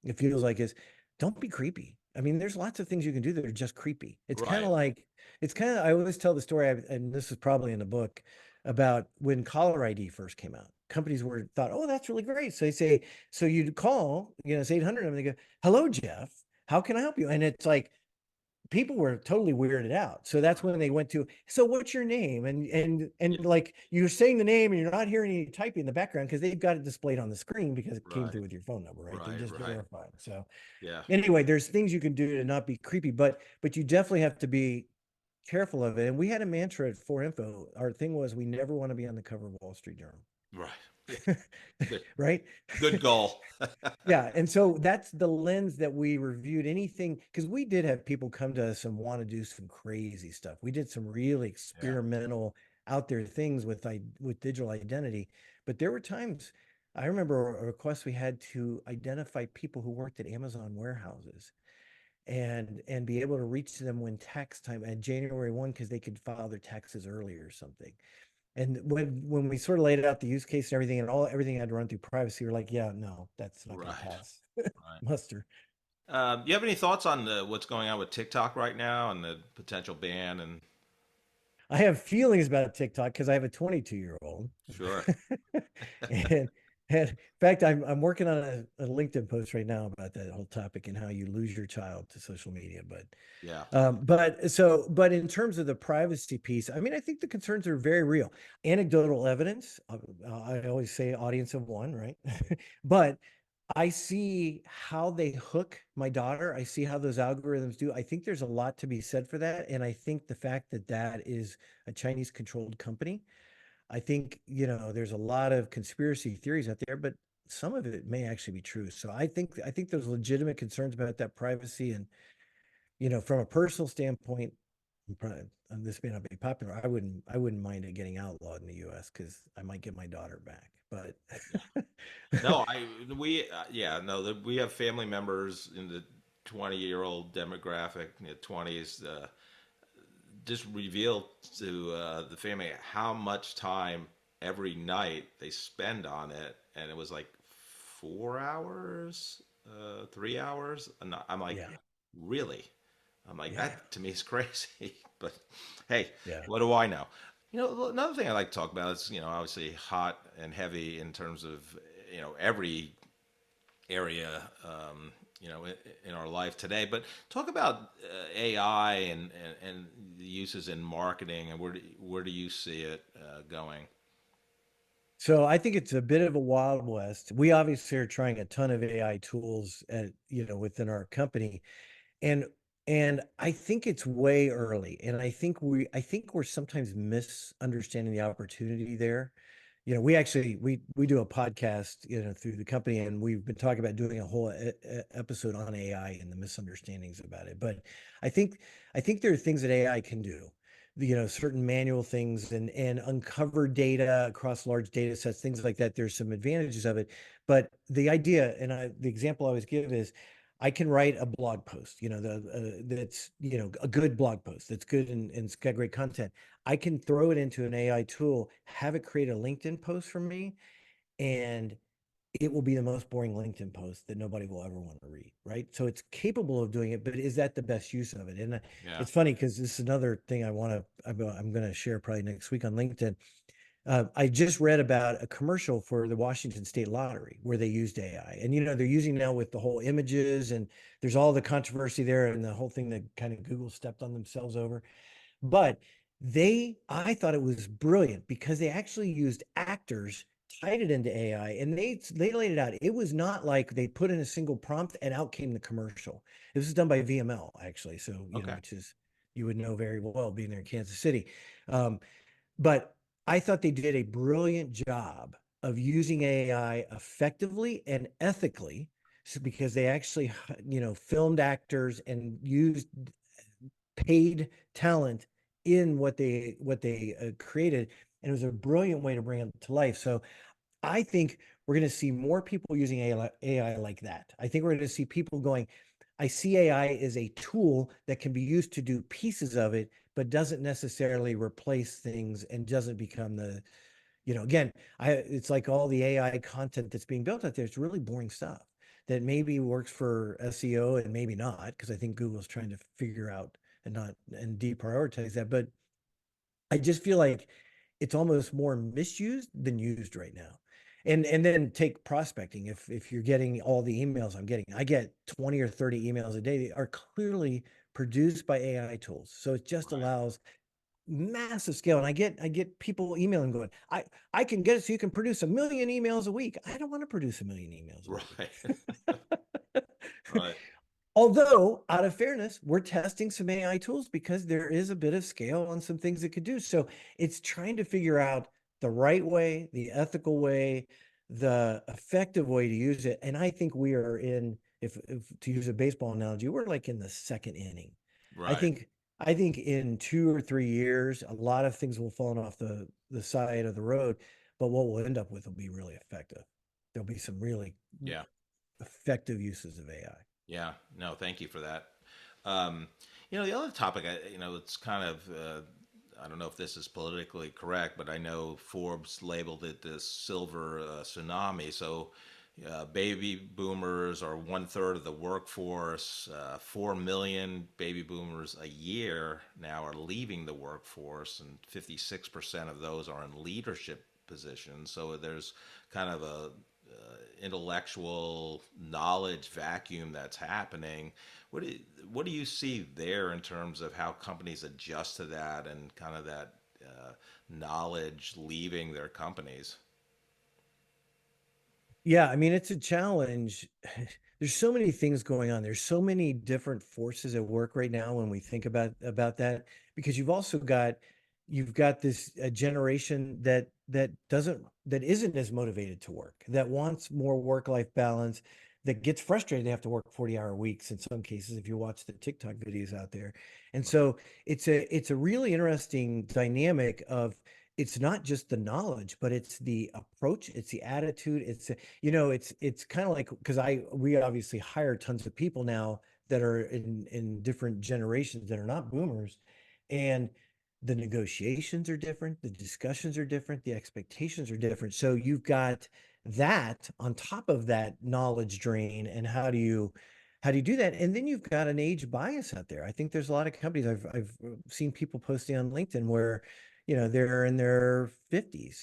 It feels like is don't be creepy. I mean, there's lots of things you can do that are just creepy. Right. I always tell the story, and this is probably in the book, about when caller ID first came out. Companies thought, oh, that's really great. So they say, so you call, it's 800, and they go, hello, Jeff, how can I help you? And it's like, people were totally weirded out. So that's when they went to, so what's your name? And like you're saying the name and you're not hearing any typing in the background because they've got it displayed on the screen because it came Right. through with your phone number, right? They Right. just Right. verify it. So Yeah. anyway, there's things you can do to not be creepy, but you definitely have to be careful of it. And we had a mantra at 4Info. Our thing was we never want to be on the cover of Wall Street Journal. Right. Good, Right? good goal. Yeah. And so that's the lens that we reviewed anything, because we did have people come to us and want to do some crazy stuff. We did some really Yeah. experimental out there things with digital identity. But there were times I remember a request we had to identify people who worked at Amazon warehouses and be able to reach them when tax time at January 1 because they could file their taxes early or something. And when we sort of laid out the use case and everything, and everything had to run through privacy, we're like, yeah, no, that's not going to Right. pass Right. muster. You have any thoughts on what's going on with TikTok right now and the potential ban? And I have feelings about TikTok because I have a 22-year-old. sure. and, and in fact, I'm working on a LinkedIn post right now about that whole topic and how you lose your child to social media. Yeah. But in terms of the privacy piece, I mean, I think the concerns are very real. Anecdotal evidence, I always say audience of one, right? But I see how they hook my daughter. I see how those algorithms do. I think there's a lot to be said for that. And I think the fact that that is a Chinese controlled company, I think, there's a lot of conspiracy theories out there, but some of it may actually be true. So I think there's legitimate concerns about that privacy. And, from a personal standpoint, this may not be popular. I wouldn't mind it getting outlawed in the US because I might get my daughter back. But No, yeah, no, we have family members in the 20-year-old demographic, 20s, just revealed to the family how much time every night they spend on it. And it was like 4 hours, 3 hours. And I'm like, yeah, really? I'm like, yeah, that to me is crazy. But hey, yeah. what do I know? Another thing I like to talk about is, obviously hot and heavy in terms of, every area, in our life today. But talk about AI and the uses in marketing, and where do you see it going? So I think it's a bit of a wild west. We obviously are trying a ton of AI tools within our company. And I think it's way early. And I think we're sometimes misunderstanding the opportunity there. We do a podcast, through the company, and we've been talking about doing a whole episode on AI and the misunderstandings about it. But I think there are things that AI can do, certain manual things and uncover data across large data sets, things like that. There's some advantages of it, but the idea, and the example I always give is, I can write a blog post, that's, a good blog post that's good and it's got great content. I can throw it into an AI tool, have it create a LinkedIn post for me, and it will be the most boring LinkedIn post that nobody will ever want to read, right? So it's capable of doing it, but is that the best use of it? And Yeah. it's funny because this is another thing I'm going to share probably next week on LinkedIn. I just read about a commercial for the Washington State Lottery where they used AI, and they're using now with the whole images, and there's all the controversy there, and the whole thing that kind of Google stepped on themselves over. But I thought it was brilliant because they actually used actors, tied it into AI, and they laid it out. It was not like they put in a single prompt and out came the commercial. This was done by VML actually, so Okay. which is, you would know very well being there in Kansas City. Um, but I thought they did a brilliant job of using AI effectively and ethically, because they actually, filmed actors and used paid talent in what they created, and it was a brilliant way to bring it to life. So I think we're going to see more people using AI like that. I think we're going to see people going, I see AI as a tool that can be used to do pieces of it, but doesn't necessarily replace things and doesn't become again, it's like all the AI content that's being built out there. It's really boring stuff that maybe works for SEO and maybe not, because I think Google's trying to figure out and deprioritize that. But I just feel like it's almost more misused than used right now. And then take prospecting. If you're getting all the emails I'm getting, I get 20 or 30 emails a day that are clearly produced by AI tools. So it just Right. allows massive scale. And I get people emailing going, I can get it so you can produce 1 million emails a week. I don't want to produce 1 million emails a Right. week. Right. Although, out of fairness, we're testing some AI tools because there is a bit of scale on some things it could do. So it's trying to figure out the right way, the ethical way, the effective way to use it. And I think we are if to use a baseball analogy, we're like in the second inning. I Right. think I think in 2 or 3 years, a lot of things will fall off the side of the road, but what we'll end up with will be really effective. There'll be some really Yeah. effective uses of AI. Yeah. No, thank you for that. Um, the other topic, it's kind of, I don't know if this is politically correct, but I know Forbes labeled it the silver tsunami. So, baby boomers are 1/3 of the workforce. 4 million baby boomers a year now are leaving the workforce, and 56% of those are in leadership positions. So there's kind of a intellectual knowledge vacuum that's happening. What do you see there in terms of how companies adjust to that and kind of that knowledge leaving their companies? Yeah, I mean, it's a challenge. There's so many things going on. There's so many different forces at work right now when we think about that, because you've got this generation that isn't as motivated to work, that wants more work-life balance, that gets frustrated they have to work 40-hour weeks in some cases if you watch the TikTok videos out there. And so it's a really interesting dynamic of, it's not just the knowledge, but it's the approach, it's the attitude, it's kind of like, because we obviously hire tons of people now that are in different generations that are not boomers, and the negotiations are different, the discussions are different, the expectations are different. So you've got that on top of that knowledge drain, and how do you do that? And then you've got an age bias out there. I think there's a lot of companies, I've seen people posting on LinkedIn where they're in their 50s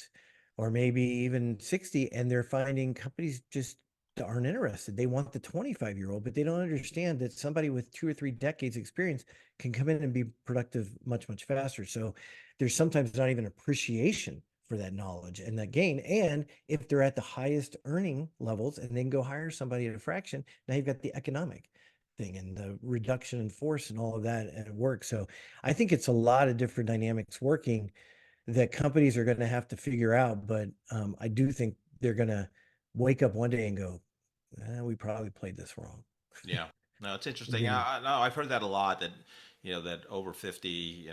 or maybe even 60, and they're finding companies just aren't interested. They want the 25-year-old, but they don't understand that somebody with 2 or 3 decades experience can come in and be productive much, much faster. So there's sometimes not even appreciation for that knowledge and that gain. And if they're at the highest earning levels and then go hire somebody at a fraction, now you've got the economic thing and the reduction in force and all of that at work. So I think it's a lot of different dynamics working that companies are going to have to figure out. But I do think they're going to wake up one day and go, we probably played this wrong. Yeah, no, it's interesting. Again, No, I've heard that a lot. That that over 50,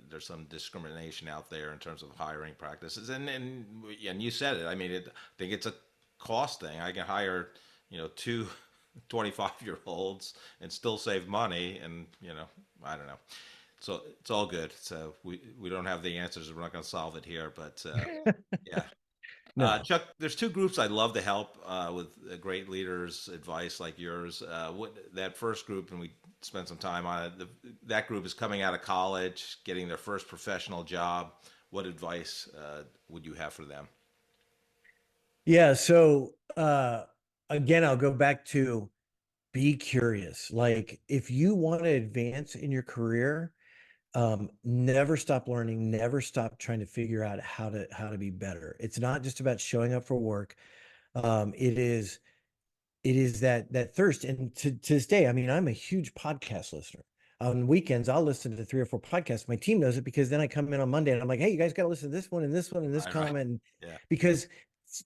there's some discrimination out there in terms of hiring practices, and you said it. I mean, I think it's a cost thing. I can hire two 25-year-olds and still save money, and I don't know. So it's all good. So we don't have the answers. We're not going to solve it here, but yeah. no. Chuck, there's two groups I'd love to help with great leaders' advice like yours. That first group, and we spent some time on it. That group is coming out of college, getting their first professional job, what advice would you have for them? Yeah. So again, I'll go back to be curious. Like if you want to advance in your career, never stop learning, never stop trying to figure out how to be better. It's not just about showing up for work. It is that thirst. And to this day, I mean, I'm a huge podcast listener. On weekends, I'll listen to 3 or 4 podcasts. My team knows it because then I come in on Monday and I'm like, hey, you guys got to listen to this one and this one and this Right, right. comment. Yeah. Because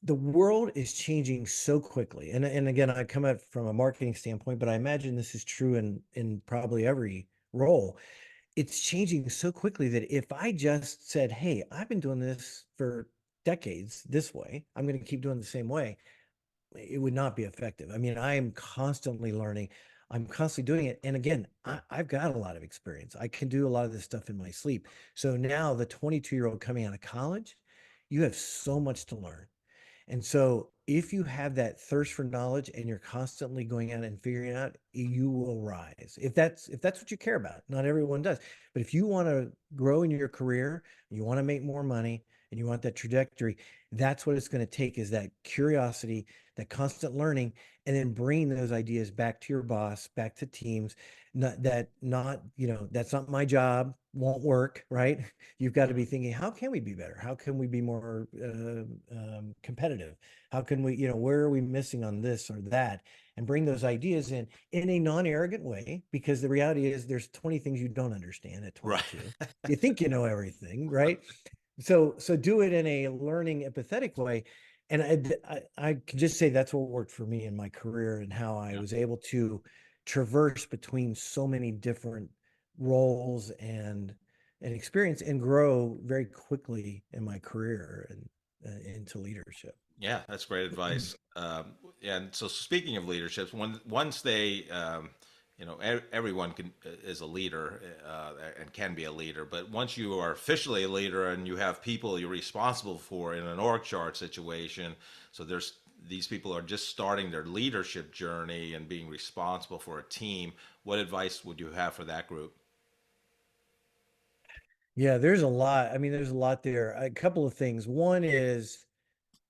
the world is changing so quickly. And again, I come at from a marketing standpoint, but I imagine this is true in probably every role. It's changing so quickly that if I just said, hey, I've been doing this for decades this way, I'm going to keep doing the same way, it would not be effective. I mean, I am constantly learning. I'm constantly doing it. And again, I've got a lot of experience. I can do a lot of this stuff in my sleep. So now the 22-year-old coming out of college, you have so much to learn. And so if you have that thirst for knowledge and you're constantly going out and figuring it out, you will rise. If that's what you care about. Not everyone does. But if you want to grow in your career, you want to make more money, and you want that trajectory, that's what it's going to take is that curiosity, that constant learning, and then bringing those ideas back to your boss, back to teams. That's not my job, won't work, right? You've got to be thinking, how can we be better? How can we be more competitive? How can we, where are we missing on this or that? And bring those ideas in a non-arrogant way, because the reality is there's 20 things you don't understand at Right. 22. You think you know everything, right? So do it in a learning, empathetic way. And I can just say that's what worked for me in my career and how I Yeah. was able to traverse between so many different roles and experience and grow very quickly in my career and into leadership. Yeah, that's great advice. Yeah, and so speaking of leaderships, once they, everyone is a leader and can be a leader, but once you are officially a leader and you have people you're responsible for in an org chart situation, so these people are just starting their leadership journey and being responsible for a team. What advice would you have for that group? Yeah, there's a lot. I mean, there's a lot there. A couple of things. One is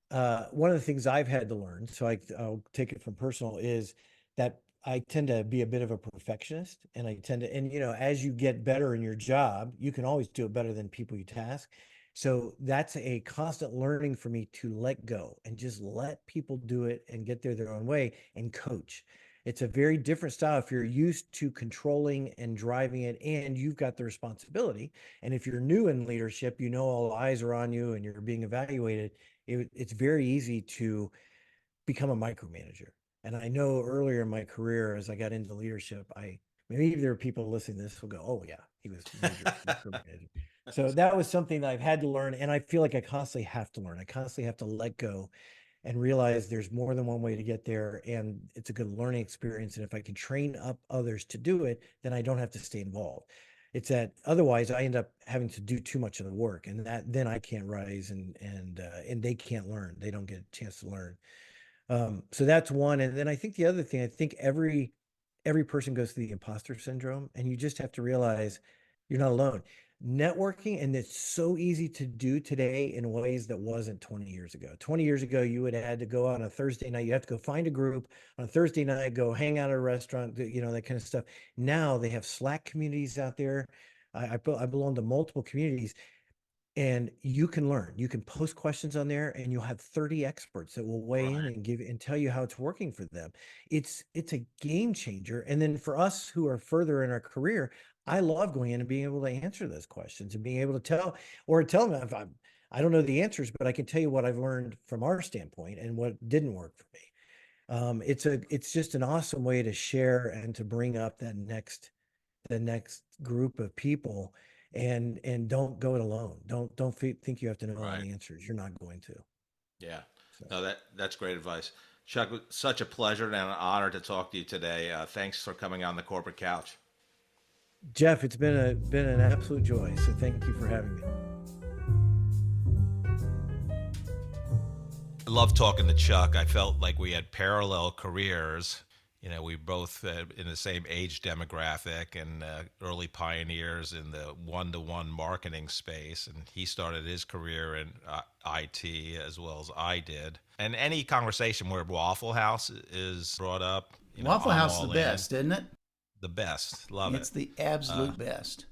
one of the things I've had to learn, so I'll take it from personal, is that I tend to be a bit of a perfectionist, and as you get better in your job, you can always do it better than people you task. So that's a constant learning for me to let go and just let people do it and get there their own way and coach. It's a very different style if you're used to controlling and driving it and you've got the responsibility. And if you're new in leadership, all eyes are on you and you're being evaluated. It's very easy to become a micromanager. And I know earlier in my career, as I got into leadership, maybe there are people listening to this will go, "Oh yeah, he was major micromanager." So that was something that I've had to learn, and I feel like I constantly have to learn. I constantly have to let go and realize there's more than one way to get there, and it's a good learning experience. And if I can train up others to do it, then I don't have to stay involved. It's that otherwise I end up having to do too much of the work, and that then I can't rise and they can't learn. They don't get a chance to learn. So that's one. And then I think the other thing, I think every person goes through the imposter syndrome, and you just have to realize you're not alone. Networking, and it's so easy to do today in ways that wasn't 20 years ago. 20 years ago, you would have had to go on a Thursday night. You have to go find a group on a Thursday night, go hang out at a restaurant, that kind of stuff. Now they have Slack communities out there. I belong to multiple communities, and you can learn. You can post questions on there, and you'll have 30 experts that will weigh in Right. and give and tell you how it's working for them. It's a game changer. And then for us who are further in our career, I love going in and being able to answer those questions and being able to tell them if I don't know the answers, but I can tell you what I've learned from our standpoint and what didn't work for me. It's just an awesome way to share and to bring up the next group of people, and don't go it alone. Don't think you have to know all Right. the answers. You're not going to. Yeah. So, No, that's great advice. Chuck, such a pleasure and an honor to talk to you today. Thanks for coming on the corporate couch. Jeff, it's been an absolute joy. So thank you for having me. I love talking to Chuck. I felt like we had parallel careers. We both in the same age demographic and early pioneers in the one-to-one marketing space. And he started his career in IT as well as I did. And any conversation where Waffle House is brought up, Waffle I'm House is all the in. best, isn't it? The best. Love it. It's the absolute best.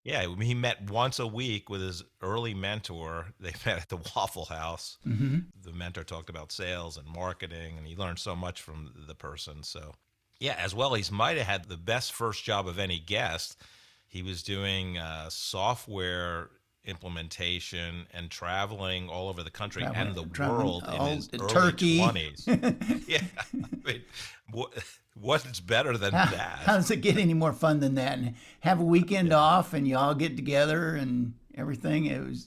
Yeah, he met once a week with his early mentor. They met at the Waffle House. Mm-hmm. The mentor talked about sales and marketing, and he learned so much from the person. So, yeah, as well, he might have had the best first job of any guest. He was doing software implementation and traveling all over the country and the world in his early Turkey. 20s. Yeah, I mean, what's better than that? How does it get any more fun than that? And have a weekend off, and you all get together and everything. He's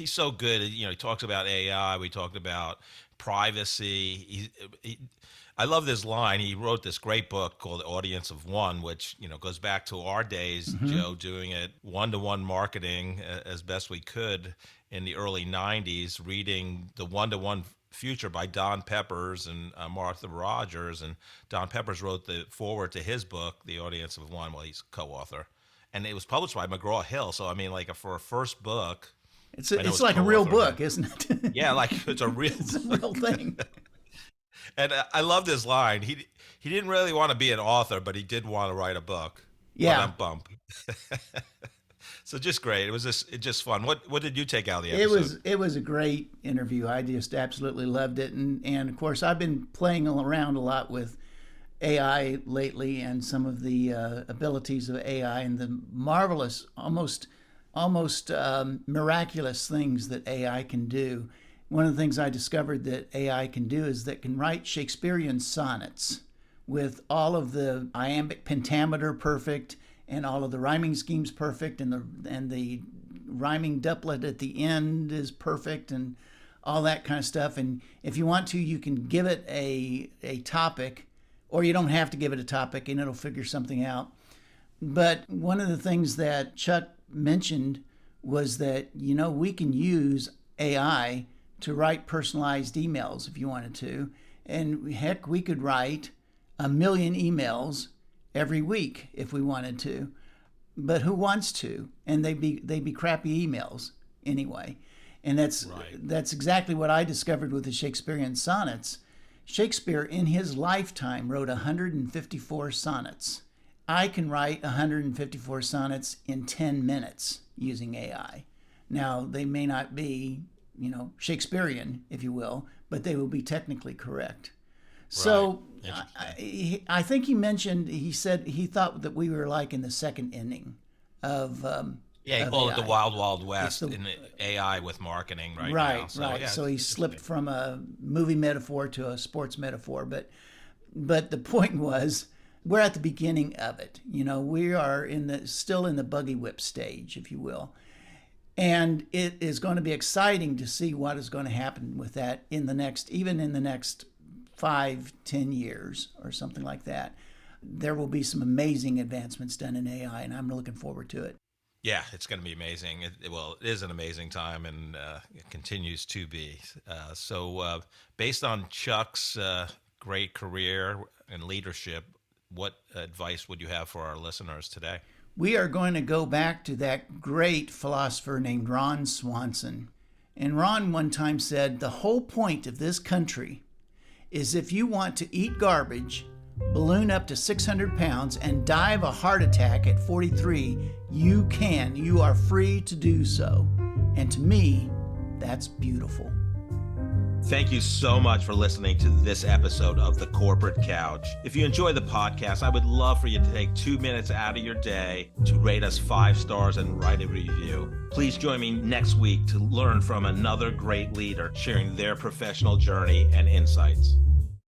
so good. He talks about AI. We talked about privacy. I love this line. He wrote this great book called Audience of One, which goes back to our days, Mm-hmm. Joe, doing it one-to-one marketing as best we could in the early 90s, reading The One-to-One Future by Don Peppers and Martha Rogers. And Don Peppers wrote the foreword to his book, The Audience of One. Well, he's co-author. And it was published by McGraw-Hill. So, I mean, for a first book, it's like a real book, isn't it? Yeah, like it's a real thing. And I love this line. He didn't really want to be an author, but he did want to write a book. Yeah. Bump. So just great. It was just fun. What did you take out of the episode? It was a great interview. I just absolutely loved it. And of course, I've been playing around a lot with AI lately and some of the abilities of AI and the marvelous, almost miraculous things that AI can do. One of the things I discovered that AI can do is that can write Shakespearean sonnets with all of the iambic pentameter perfect and all of the rhyming schemes perfect and the rhyming doublet at the end is perfect and all that kind of stuff. And if you want to, you can give it a topic, or you don't have to give it a topic and it'll figure something out. But one of the things that Chuck mentioned was that, we can use AI to write personalized emails if you wanted to. And heck, we could write 1 million emails every week if we wanted to. But who wants to? And they'd be crappy emails anyway. And that's exactly what I discovered with the Shakespearean sonnets. Shakespeare in his lifetime wrote 154 sonnets. I can write 154 sonnets in 10 minutes using AI. Now, they may not be Shakespearean, if you will, but they will be technically correct. So I think he said he thought that we were like in the second inning of he called it the Wild Wild West in the AI with marketing now. Right. Yeah, so he slipped from a movie metaphor to a sports metaphor, but the point was we're at the beginning of it. We are still in the buggy whip stage, if you will. And it is going to be exciting to see what is going to happen with that in the next 5-10 years or something like that. There will be some amazing advancements done in AI, and I'm looking forward to it. Yeah, it's going to be amazing. It is an amazing time, and it continues to be. So based on Chuck's great career and leadership, what advice would you have for our listeners today? We are going to go back to that great philosopher named Ron Swanson. And Ron one time said, the whole point of this country is if you want to eat garbage, balloon up to 600 pounds, and die of a heart attack at 43, you can. You are free to do so. And to me, that's beautiful. Thank you so much for listening to this episode of The Corporate Couch. If you enjoy the podcast, I would love for you to take 2 minutes out of your day to rate us 5 stars and write a review. Please join me next week to learn from another great leader sharing their professional journey and insights.